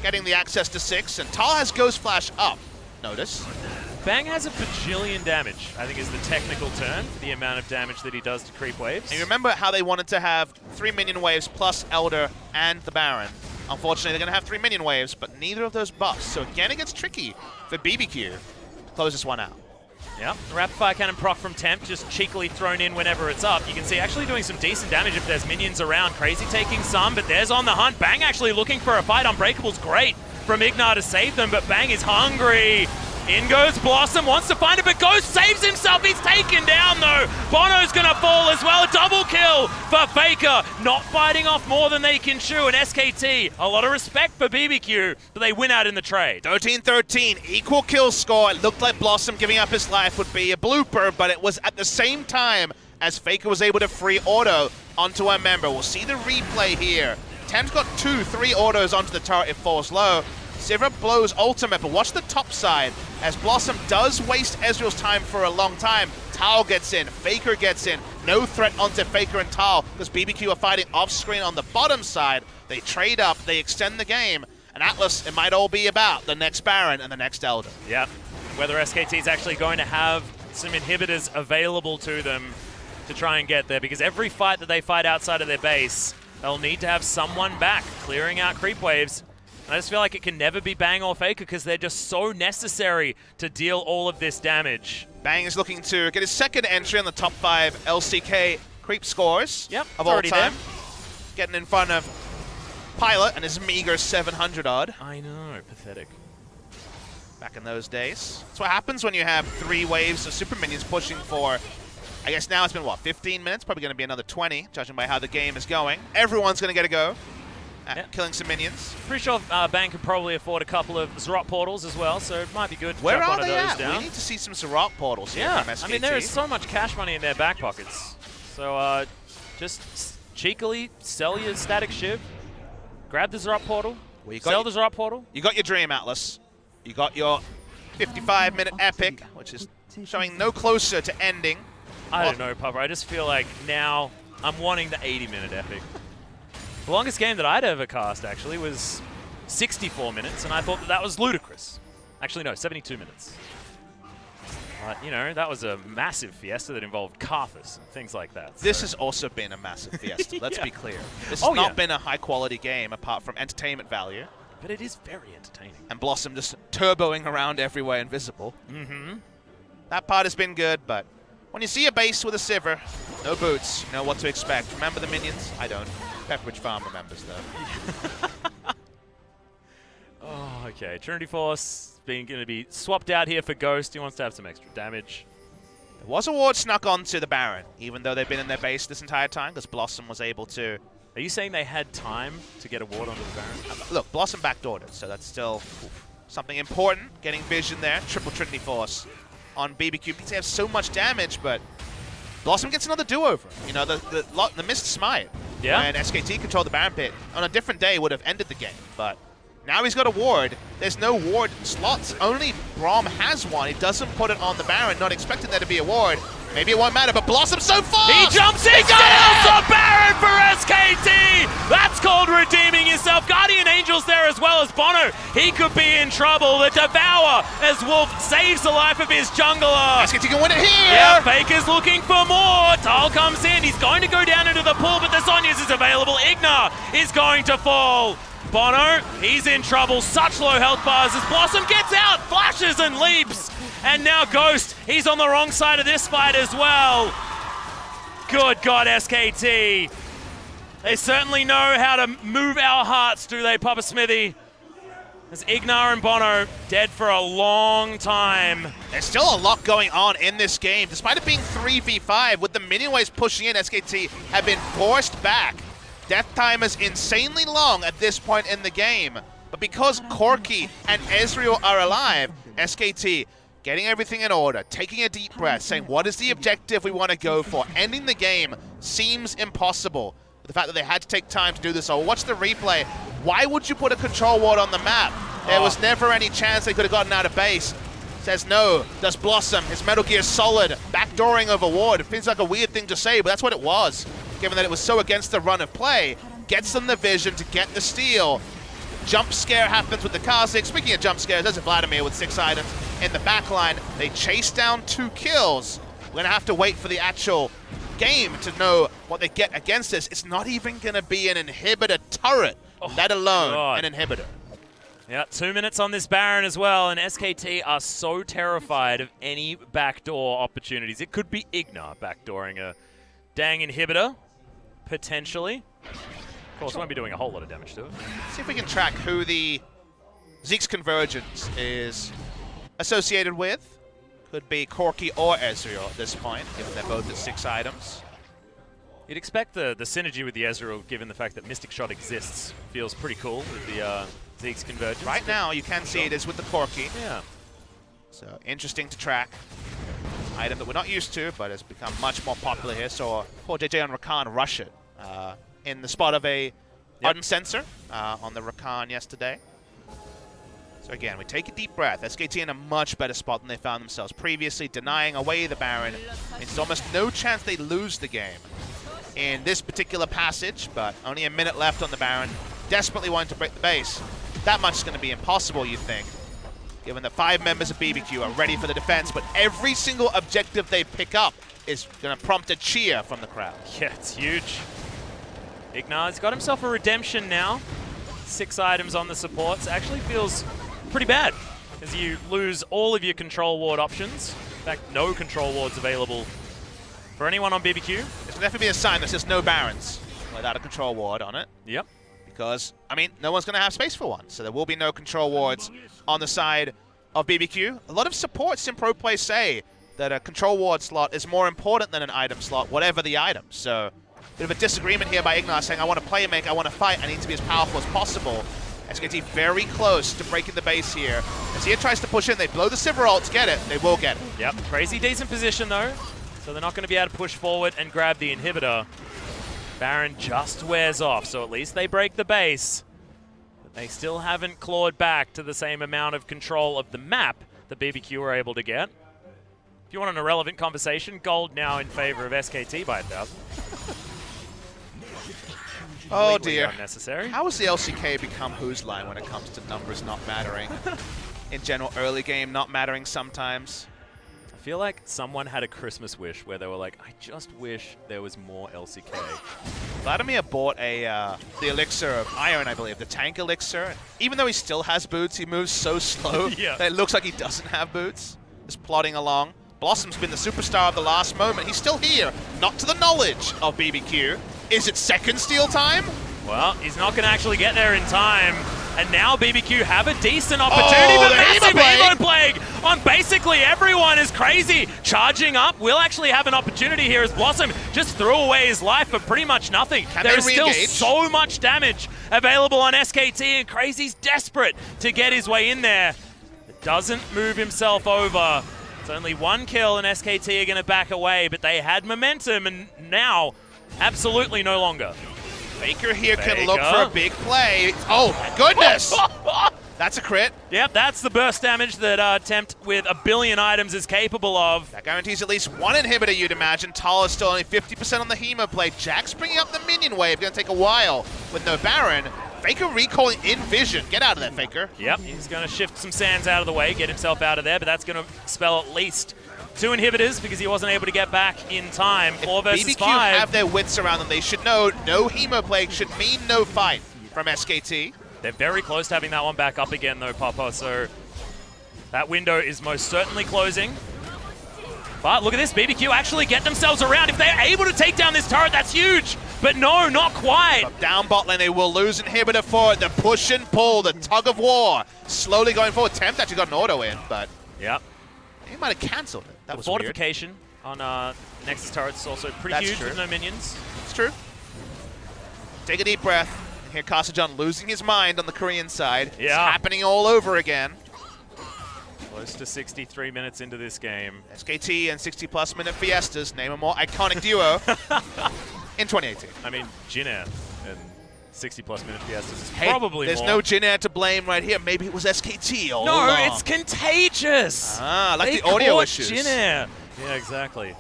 getting the access to 6. And Thal has Ghost Flash up. Notice. Bang has a bajillion damage, I think is the technical term for the amount of damage that he does to creep waves. And you remember how they wanted to have 3 minion waves plus Elder and the Baron. Unfortunately, they're going to have 3 minion waves, but neither of those buffs. So again, it gets tricky for BBQ to close this one out. Yep, the rapid fire cannon proc from Tempt, just cheekily thrown in whenever it's up. You can see actually doing some decent damage if there's minions around. Crazy taking some, but there's on the hunt. Bang actually looking for a fight. Unbreakable's great from IgNar to save them, but Bang is hungry. In goes Blossom, wants to find it, but Ghost saves himself. He's taken down, though. Bono's going to fall as well. A double kill for FLICKR. Not fighting off more than they can chew. And SKT, a lot of respect for BBQ, but they win out in the trade. 13-13, equal kill score. It looked like Blossom giving up his life would be a blooper, but it was at the same time as FLICKR was able to free auto onto a member. We'll see the replay here. Tempt's got 2-3 autos onto the turret. It falls low. Sivir blows ultimate, but watch the top side. As Blossom does waste Ezreal's time for a long time, Thal gets in, FLICKR gets in. No threat onto FLICKR and Thal, because BBQ are fighting off-screen on the bottom side. They trade up, they extend the game, and Atlas, it might all be about the next Baron and the next Elder. Yep. Whether SKT is actually going to have some inhibitors available to them to try and get there, because every fight that they fight outside of their base, they'll need to have someone back, clearing out creep waves. And I just feel like it can never be Bang or FLICKR because they're just so necessary to deal all of this damage. Bang is looking to get his second entry on the top 5 LCK creep scores of all time. Getting in front of Pilot and his meager 700 odd. I know, pathetic. Back in those days. That's what happens when you have 3 waves of super minions pushing for, I guess now it's been, what, 15 minutes? Probably going to be another 20, judging by how the game is going. Everyone's going to get a go at killing some minions. Pretty sure Bang could probably afford a couple of Zrot portals as well, so it might be good to Where jump are one of they those at? down. We need to see some Zrot portals here from SKT. I mean, there is so much cash money in their back pockets. So just cheekily sell your static shiv, grab the Zrot portal, sell the Zrot portal. You got your Dream Atlas. You got your 55-minute epic, which is showing no closer to ending. I don't know, Papa. I just feel like now I'm wanting the 80-minute epic. The longest game that I'd ever cast, actually, was 64 minutes, and I thought that was ludicrous. Actually, no, 72 minutes. But, you know, that was a massive fiesta that involved Carthus and things like that. This has also been a massive fiesta, let's be clear. This has not been a high-quality game apart from entertainment value. But it is very entertaining. And Blossom just turboing around everywhere invisible. That part has been good, but when you see a base with a Sivir, no boots, you know what to expect. Remember the minions? I don't. Pepperidge Farm remembers, though. Oh, okay. Trinity Force going to be swapped out here for Ghost. He wants to have some extra damage. There was a ward snuck onto the Baron, even though they've been in their base this entire time, because Blossom was able to... Are you saying they had time to get a ward onto the Baron? Look, Blossom backdoored it, so that's still something important. Getting vision there. Triple Trinity Force on BBQ. Because they have so much damage, but Blossom gets another do-over. You know, the missed smite. Yeah. When SKT controlled the Baron pit, on a different day would have ended the game. But now he's got a ward. There's no ward slots. Only Braum has one. He doesn't put it on the Baron, not expecting there to be a ward. Maybe it won't matter, but Blossom's so fast! He jumps in! Got Baron for SKT! That's called redeeming yourself. Guardian Angel's there as well as Bono. He could be in trouble. The Devour as Wolf saves the life of his jungler. SKT can win it here! Yeah, FLICKR's looking for more. Thal comes in. He's going to go down into the pool, but the Zhonya's is available. IgNar is going to fall. Bono, he's in trouble. Such low health bars as Blossom gets out, flashes and leaps. And now Ghost, he's on the wrong side of this fight as well. Good God, SKT. They certainly know how to move our hearts, do they, Papa Smithy? As IgNar and Bono dead for a long time. There's still a lot going on in this game. Despite it being 3v5, with the minion waves pushing in, SKT have been forced back. Death time is insanely long at this point in the game. But because Corki and Ezreal are alive, SKT getting everything in order, taking a deep breath, saying, what is the objective we want to go for? Ending the game seems impossible. The fact that they had to take time to do this. Or watch the replay. Why would you put a control ward on the map? There was never any chance they could have gotten out of base. Says no. Does Blossom, his Metal Gear Solid, backdooring of a ward. It feels like a weird thing to say, but that's what it was. Given that it was so against the run of play. Gets them the vision to get the steal. Jump scare happens with the Kha'Zix. Speaking of jump scares, there's a Vladimir with 6 items in the backline. They chase down 2 kills. We're going to have to wait for the actual game to know what they get against this. It's not even going to be an inhibitor turret, let alone an inhibitor. Yeah, 2 minutes on this Baron as well, and SKT are so terrified of any backdoor opportunities. It could be IgNar backdooring a dang inhibitor, potentially. Of course, won't be doing a whole lot of damage to it. See if we can track who the Zeke's Convergence is associated with. Could be Corki or Ezreal at this point, given they're both at 6 items. You'd expect the synergy with the Ezreal, given the fact that Mystic Shot exists, feels pretty cool with the Zeke's Convergence. Right now, you can see it is with the Corki. Yeah. So, interesting to track. Item that we're not used to, but has become much more popular here. So, poor JJ on Rakan rush it in the spot of a Ardent Sensor on the Rakan yesterday. So again, we take a deep breath. SKT in a much better spot than they found themselves previously, denying away the Baron. It's almost no chance they lose the game in this particular passage, but only a minute left on the Baron. Desperately wanting to break the base. That much is going to be impossible, you'd think, given that 5 members of BBQ are ready for the defense, but every single objective they pick up is going to prompt a cheer from the crowd. Yeah, it's huge. IgNar's got himself a redemption now. 6 items on the supports actually feels pretty bad, as you lose all of your control ward options. In fact, no control wards available for anyone on BBQ. It's definitely be a sign that there's no Barons without a control ward on it. Yep. Because, I mean, no one's going to have space for one, so there will be no control wards on the side of BBQ. A lot of supports in pro play say that a control ward slot is more important than an item slot, whatever the item. So, bit of a disagreement here by IgNar saying, I want to play and make, I want to fight, I need to be as powerful as possible. SKT very close to breaking the base here. Azir tries to push in, they blow the Sivir ult to get it, they will get it. Yep, crazy decent position though, so they're not going to be able to push forward and grab the inhibitor. Baron just wears off, so at least they break the base. But they still haven't clawed back to the same amount of control of the map that BBQ were able to get. If you want an irrelevant conversation, gold now in favor of SKT by 1,000. Oh dear. Unnecessary. How has the LCK become whose line when it comes to numbers not mattering? In general, early game not mattering sometimes. I feel like someone had a Christmas wish where they were like, I just wish there was more LCK. Vladimir bought the elixir of Iron, I believe, the tank elixir. Even though he still has boots, he moves so slow Yeah. that it looks like he doesn't have boots. Just plodding along. Blossom's been the superstar of the last moment. He's still here, not to the knowledge of BBQ. Is it second steal time? Well, he's not going to actually get there in time. And now BBQ have a decent opportunity, but massive Evo Plague on basically everyone is crazy. Charging up, will actually have an opportunity here as Blossom just threw away his life for pretty much nothing. There is still so much damage available on SKT, and Crazy's desperate to get his way in there. Doesn't move himself over. It's only 1 kill, and SKT are going to back away, but they had momentum, and now absolutely no longer. FLICKR here can look for a big play. Oh, my goodness! That's a crit. Yep, that's the burst damage that Tempt with a billion items is capable of. That guarantees at least one inhibitor, you'd imagine. Thal is still only 50% on the Hemo play. Jack's bringing up the minion wave. Going to take a while with no Baron. FLICKR recalling in vision. Get out of there, FLICKR. Yep, he's going to shift some sands out of the way, get himself out of there, but that's going to spell at least 2 inhibitors because he wasn't able to get back in time. 4 versus BBQ 5. have their wits around them. They should know no Hemo Plague should mean no fight from SKT. They're very close to having that one back up again though, Papa, so that window is most certainly closing. But look at this, BBQ actually get themselves around. If they're able to take down this turret, that's huge. But no, not quite. But down bot lane, they will lose inhibitor for it. The push and pull, the tug of war. Slowly going forward. Tempt actually got an auto in, but yep. He might have cancelled it. That was fortification weird. On Nexus turrets is also pretty huge with no minions. It's true. Take a deep breath. Here Kha'Zix losing his mind on the Korean side. Yeah. It's happening all over again. Close to 63 minutes into this game. SKT and 60-plus minute Fiestas, name a more iconic duo in 2018. I mean, IgNar and 60-plus minute Fiestas is probably there's more. no IgNar to blame right here. Maybe it was SKT all No, along. it's contagious. Ah, like they the audio caught issues. IgNar. Yeah, exactly.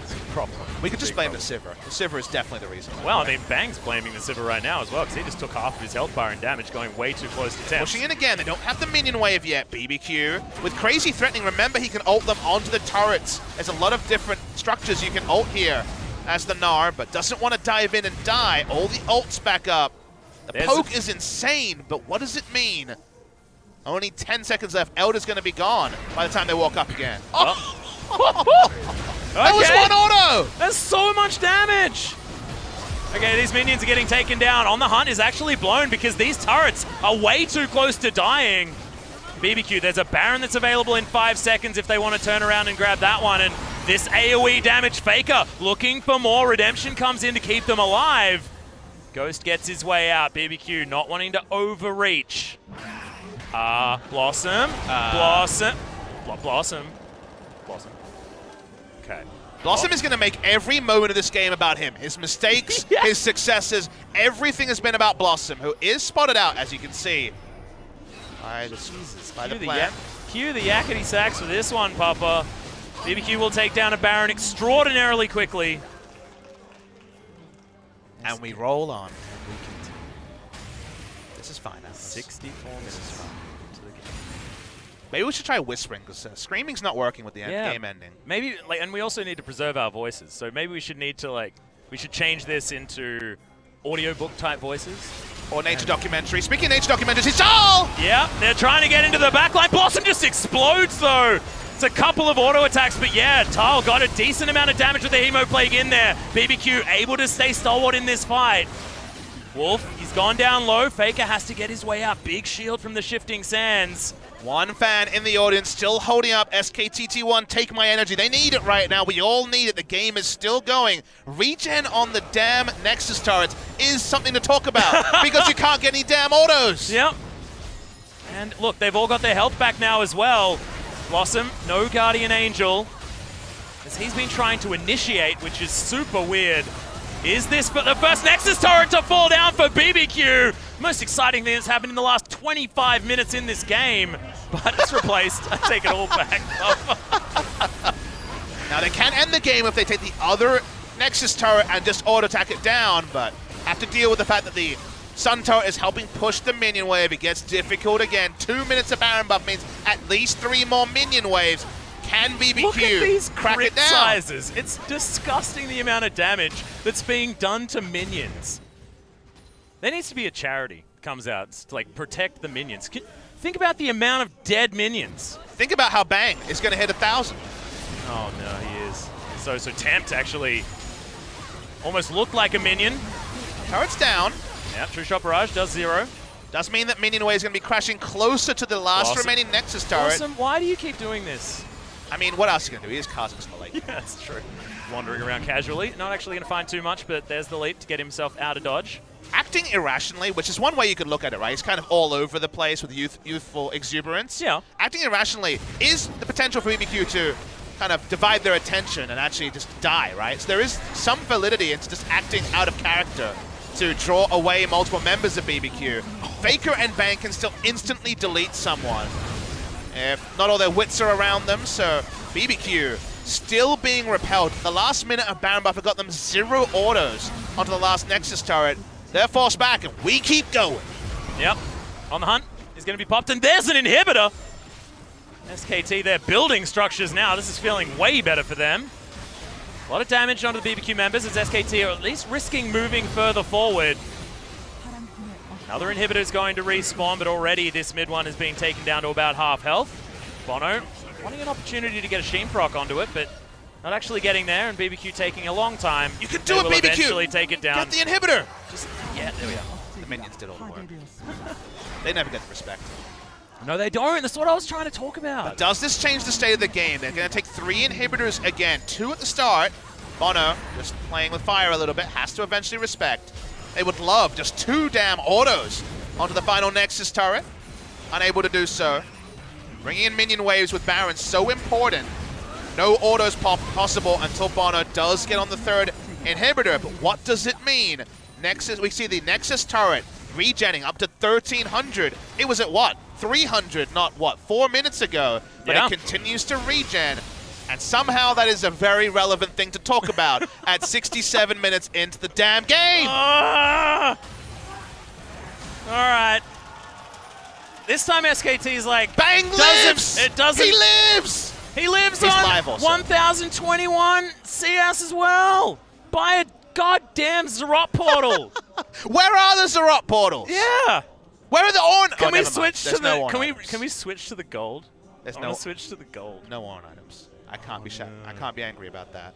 It's a problem. We could just blame the Sivir. The Sivir is definitely the reason. Well, I mean, Bang's blaming the Sivir right now as well, because he just took half of his health bar and damage, going way too close to Tempt. Pushing in again. They don't have the minion wave yet. BBQ with Crazy threatening. Remember, he can ult them onto the turrets. There's a lot of different structures you can ult here as the Gnar, but doesn't want to dive in and die. All the ults back up. The poke is insane, but what does it mean? Only 10 seconds left. Elder's going to be gone by the time they walk up again. Oh! That was one auto! That's so much damage! Okay, these minions are getting taken down. On the Hunt is actually blown because these turrets are way too close to dying. BBQ, there's a Baron that's available in 5 seconds if they want to turn around and grab that one. And this AoE damage FLICKR looking for more. Redemption comes in to keep them alive. Ghost gets his way out. BBQ not wanting to overreach. Blossom. Blossom. Okay. Blossom is going to make every moment of this game about him. His mistakes, his successes, everything has been about Blossom, who is spotted out, as you can see. By the plan. Cue the yakety sax for this one, Papa. BBQ will take down a Baron extraordinarily quickly. And we roll on. This is fine. 64 minutes into the game. Maybe we should try whispering, because screaming's not working with the game ending. Maybe, and we also need to preserve our voices. So maybe we should change this into audiobook type voices. Or nature documentary. Speaking of nature documentaries, it's Thal! Yeah, they're trying to get into the backline. Blossom just explodes, though. It's a couple of auto attacks, but yeah, Thal got a decent amount of damage with the Hemo Plague in there. BBQ able to stay stalwart in this fight. Wolf, he's gone down low. FLICKR has to get his way out. Big shield from the Shifting Sands. One fan in the audience still holding up SKTT1, take my energy. They need it right now. We all need it. The game is still going. Regen on the damn Nexus turrets is something to talk about because you can't get any damn autos. Yep. And look, they've all got their health back now as well. Blossom, no Guardian Angel, as he's been trying to initiate, which is super weird. Is this for the first Nexus turret to fall down for BBQ? Most exciting thing that's happened in the last 25 minutes in this game, but it's replaced. I take it all back. Now they can end the game if they take the other Nexus turret and just auto-attack it down, but have to deal with the fact that the Sun turret is helping push the minion wave. It gets difficult again. 2 minutes of Baron buff means at least 3 more minion waves. Can BBQ Look at these crack crit it down? sizes. It's disgusting the amount of damage that's being done to minions. There needs to be a charity that comes out to like protect the minions. Think about the amount of dead minions. Think about how Bang is going to hit 1,000. Oh no, he is. So Tempt actually almost looked like a minion. Turret's down. Yeah, True Shot Barrage does 0. Does mean that minion wave is going to be crashing closer to the last remaining Nexus turret. Awesome. Why do you keep doing this? I mean, what else are you going to do? He is Kha'Zix in the late. Yeah, that's true. Wandering around casually. Not actually going to find too much, but there's the leap to get himself out of dodge. Acting irrationally, which is one way you could look at it, right? He's kind of all over the place with youthful exuberance. Yeah. Acting irrationally is the potential for BBQ to kind of divide their attention and actually just die, right? So there is some validity into just acting out of character to draw away multiple members of BBQ. FLICKR and Bang can still instantly delete someone if not all their wits are around them, so BBQ still being repelled. The last minute of Baron Buffer got them 0 autos onto the last Nexus turret. They're forced back, and we keep going. Yep. On the hunt. Is going to be popped, and there's an inhibitor. SKT, they're building structures now. This is feeling way better for them. A lot of damage onto the BBQ members as SKT are at least risking moving further forward. Another inhibitor is going to respawn, but already this mid one has been taken down to about half health. Bono wanting an opportunity to get a Sheen proc onto it, but not actually getting there, and BBQ taking a long time. You can do it, BBQ! Eventually take it down. Get the inhibitor! Just, yeah, there we are. The minions did all the work. They never get the respect. No, they don't. That's what I was trying to talk about. But does this change the state of the game? They're going to take 3 inhibitors again. 2 at the start. Bono, just playing with fire a little bit, has to eventually respect. They would love just 2 damn autos onto the final Nexus turret. Unable to do so. Bringing in minion waves with Baron, so important. No autos possible until Bono does get on the 3rd inhibitor. But what does it mean? Nexus, we see the Nexus turret regenning up to 1,300. It was at what? 300, not what? 4 minutes ago. But yeah. It continues to regen. And somehow that is a very relevant thing to talk about at 67 minutes into the damn game. All right. This time SKT's like, Bang lives! It doesn't. He lives! He lives He's on live also. 1021 CS as well. By a goddamn Zerot portal. Where are the Zerot portals? Yeah. Where are the Orn? Can we switch to the? Can we switch to the gold? There's I no switch to the gold. no Orn items. I can't be I can't be angry about that.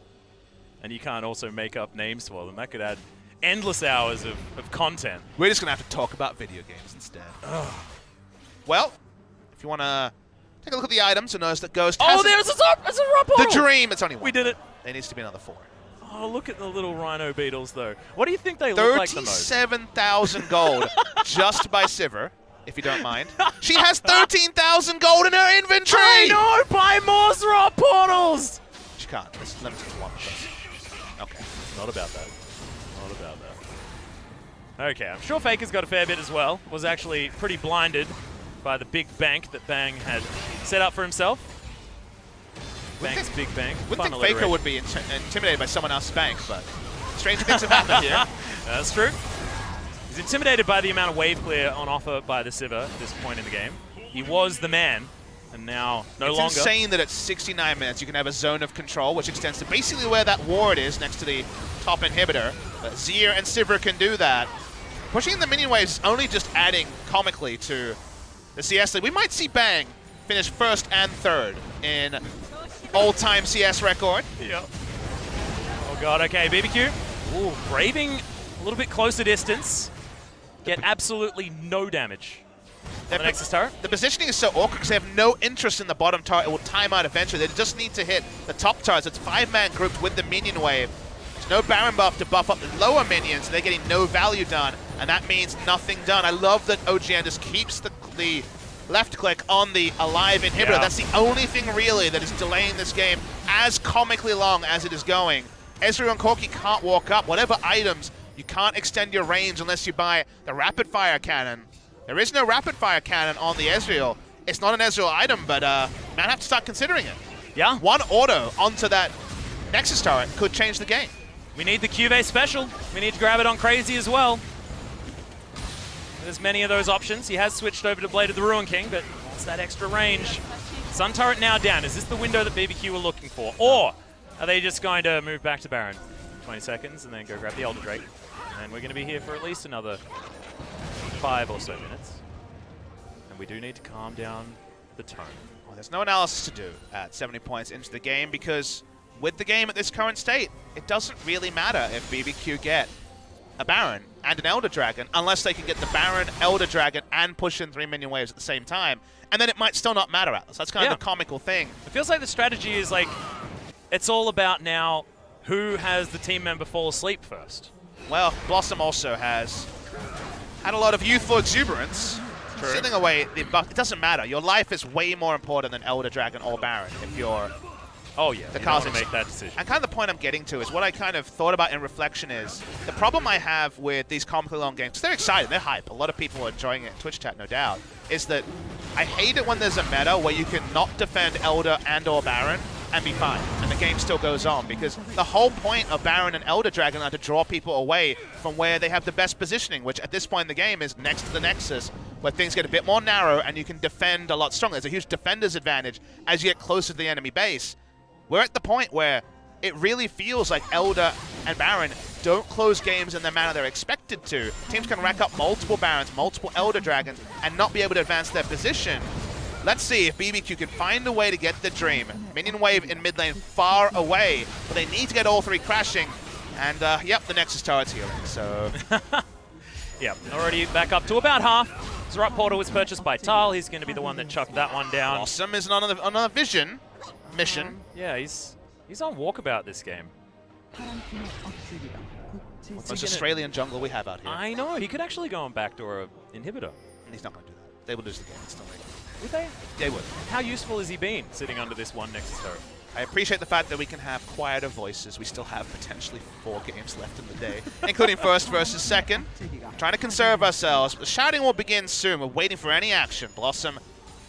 And you can't also make up names for them. That could add endless hours of content. We're just gonna have to talk about video games instead. Well, if you wanna take a look at the items and notice that Ghost has There's a Zerot portal. the dream. It's only one. We did it. There needs to be another 4. Oh, look at the little rhino beetles, though. What do you think they look like the most? 37,000 gold just by Sivir, if you don't mind. She has 13,000 gold in her inventory! I know! Buy more Zerot portals! She can't. It's limited to 1. Okay. Not about that. Not about that. Okay, I'm sure FLICKR's got a fair bit as well. Was actually pretty blinded by the big bank that Bang had set up for himself. Bang's big bank. Wouldn't think FLICKR would be intimidated by someone else's bank, but stranger things have happened here. That's true. He's intimidated by the amount of wave clear on offer by the Sivir at this point in the game. He was the man, and now no longer. It's insane that at 69 minutes you can have a zone of control, which extends to basically where that ward is next to the top inhibitor. But Azir and Sivir can do that. pushing the minion waves is only just adding comically to the CS league. We might see Bang finish first and third in all-time CS record. Yep. Oh god, okay, BBQ. Ooh, braving a little bit closer distance. Get absolutely no damage. The Nexus turret. The positioning is so awkward because they have no interest in the bottom turret. It will time out eventually. They just need to hit the top turrets. It's 5-man grouped with the minion wave. There's no Baron buff to buff up the lower minions. They're getting no value done, and that means nothing done. I love that OGN just keeps the left click on the alive inhibitor. Yeah. That's the only thing really that is delaying this game as comically long as it is going. Ezreal and Corki can't walk up. Whatever items, you can't extend your range unless you buy the rapid fire cannon. There is no rapid fire cannon on the Ezreal. It's not an Ezreal item, but might have to start considering it. Yeah. One auto onto that Nexus turret could change the game. We need the QV special. We need to grab it on Crazy as well. There's many of those options. He has switched over to Blade of the Ruin King, but what's that extra range? Sun turret now down. Is this the window that BBQ were looking for? Or are they just going to move back to Baron? 20 seconds and then go grab the Elder Drake. And we're going to be here for at least another 5 or so minutes. And we do need to calm down the tone. Well, there's no analysis to do at 70 points into the game because with the game at this current state, it doesn't really matter if BBQ get a Baron and an Elder Dragon unless they can get the Baron, Elder Dragon, and push in 3 minion waves at the same time. And then it might still not matter, Atlas. That's kind of the comical thing. It feels like the strategy is like, it's all about now who has the team member fall asleep first. Well, Blossom also has had a lot of youthful exuberance. True. Sitting away the buck. It doesn't matter. Your life is way more important than Elder Dragon or Baron if you're Oh yeah, the you don't want Kha'Zix. to make that decision. And kind of the point I'm getting to is what I kind of thought about in reflection is the problem I have with these comically long games, 'cause they're excited, they're hype, a lot of people are enjoying it in Twitch chat, no doubt, is that I hate it when there's a meta where you can not defend Elder and or Baron and be fine, and the game still goes on, because the whole point of Baron and Elder Dragon are to draw people away from where they have the best positioning, which at this point in the game is next to the Nexus, where things get a bit more narrow and you can defend a lot stronger. There's a huge defender's advantage as you get closer to the enemy base. We're at the point where it really feels like Elder and Baron don't close games in the manner they're expected to. Teams can rack up multiple Barons, multiple Elder Dragons, and not be able to advance their position. Let's see if BBQ can find a way to get the Dream. Minion wave in mid lane far away, but they need to get all 3 crashing. And, yep, the Nexus turret's healing, so... Yep, already back up to about half. Zerat Portal was purchased by Thal. He's going to be the one that chucked that one down. Awesome is on a vision mission. Yeah, he's on walkabout this game. Most Australian jungle we have out here. I know, he could actually go on backdoor an inhibitor. He's not going to do that. They will lose the game instantly. Would they? They would. How useful has he been sitting under this one Nexus turret? I appreciate the fact that we can have quieter voices. We still have potentially 4 games left in the day, including first versus second. Trying to conserve ourselves. The shouting will begin soon. We're waiting for any action. Blossom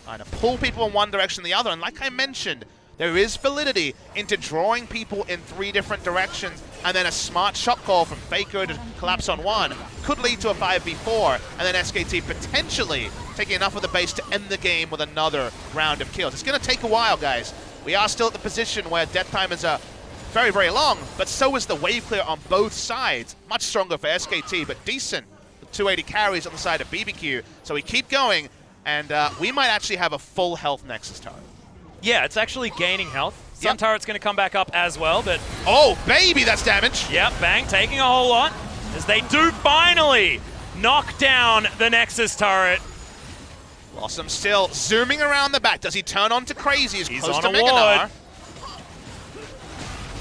trying to pull people in one direction or the other. And like I mentioned, there is validity into drawing people in 3 different directions, and then a smart shot call from FLICKR to collapse on one could lead to a 5v4, and then SKT potentially taking enough of the base to end the game with another round of kills. It's going to take a while, guys. We are still at the position where death time is very, very long, but so is the wave clear on both sides. Much stronger for SKT, but decent. The 280 carries on the side of BBQ, so we keep going, and we might actually have a full health Nexus turret. Yeah, it's actually gaining health. Sun turret's going to come back up as well, but... Oh, baby, that's damage! Yep, Bang taking a whole lot, as they do finally knock down the Nexus turret. Blossom still zooming around the back. Does he turn on to Crazy? He's close on to a IgNar. ward.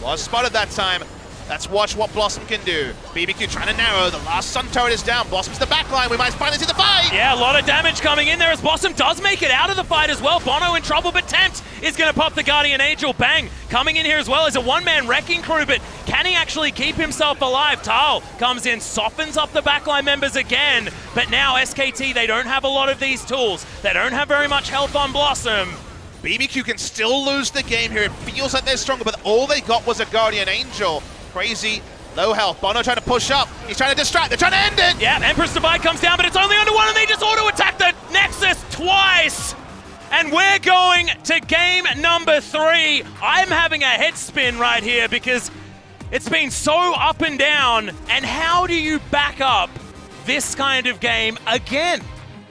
Was spotted that time. Let's watch what Blossom can do. BBQ trying to narrow. The last Sun turret is down. Blossom's the back line. We might finally see the fight. Yeah, a lot of damage coming in there as Blossom does make it out of the fight as well. Bono in trouble, but Tempt is going to pop the Guardian Angel. Bang coming in here as well as a one-man wrecking crew, but can he actually keep himself alive? Thal comes in, softens up the backline members again, but now SKT, they don't have a lot of these tools. They don't have very much health on Blossom. BBQ can still lose the game here. It feels like they're stronger, but all they got was a Guardian Angel. Crazy, low health. Bono trying to push up. He's trying to distract. They're trying to end it. Yeah, Empress Divide comes down, but it's only under one, and they just auto-attack the Nexus twice. And we're going to game number 3. I'm having a head spin right here because it's been so up and down. And how do you back up this kind of game again.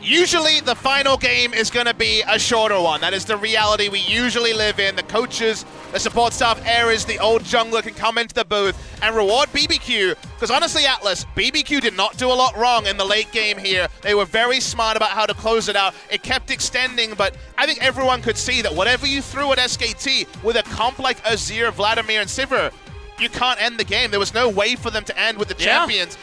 Usually the final game is going to be a shorter one. That is the reality we usually live in. The coaches, the support staff, Ares, the old jungler can come into the booth and reward BBQ. Because honestly, Atlas, BBQ did not do a lot wrong in the late game here. They were very smart about how to close it out. It kept extending, but I think everyone could see that whatever you threw at SKT with a comp like Azir, Vladimir, and Sivir, you can't end the game. There was no way for them to end with the champions.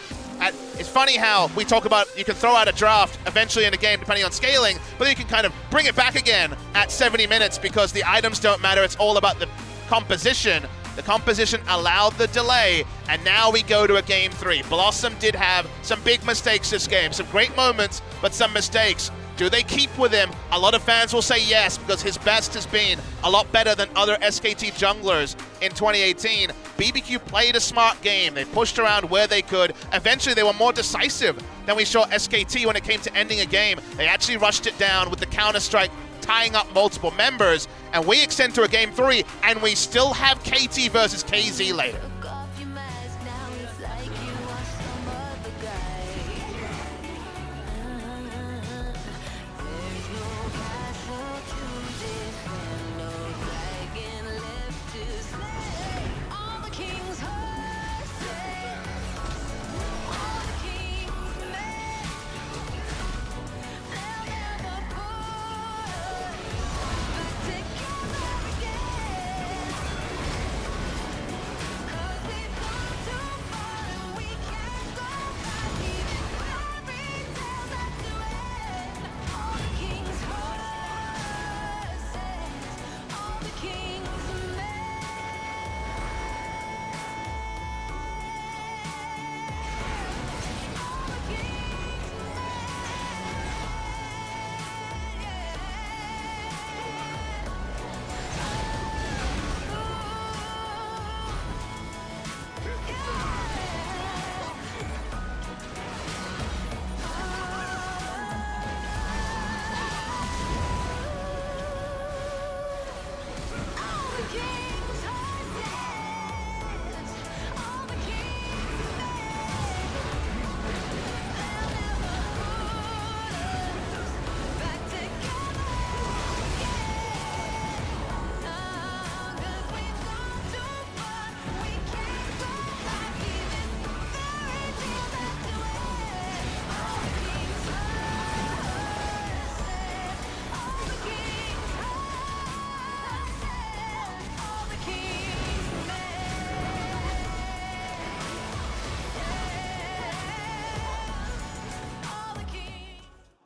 It's funny how we talk about you can throw out a draft eventually in a game depending on scaling, but then you can kind of bring it back again at 70 minutes because the items don't matter. It's all about the composition. The composition allowed the delay, and now we go to a game 3. Blossom did have some big mistakes this game, some great moments, but some mistakes. Do they keep with him? A lot of fans will say yes, because his best has been a lot better than other SKT junglers in 2018. BBQ played a smart game. They pushed around where they could. Eventually, they were more decisive than we saw SKT when it came to ending a game. They actually rushed it down with the counter-strike, tying up multiple members, and we extend to a game 3, and we still have KT versus KZ later.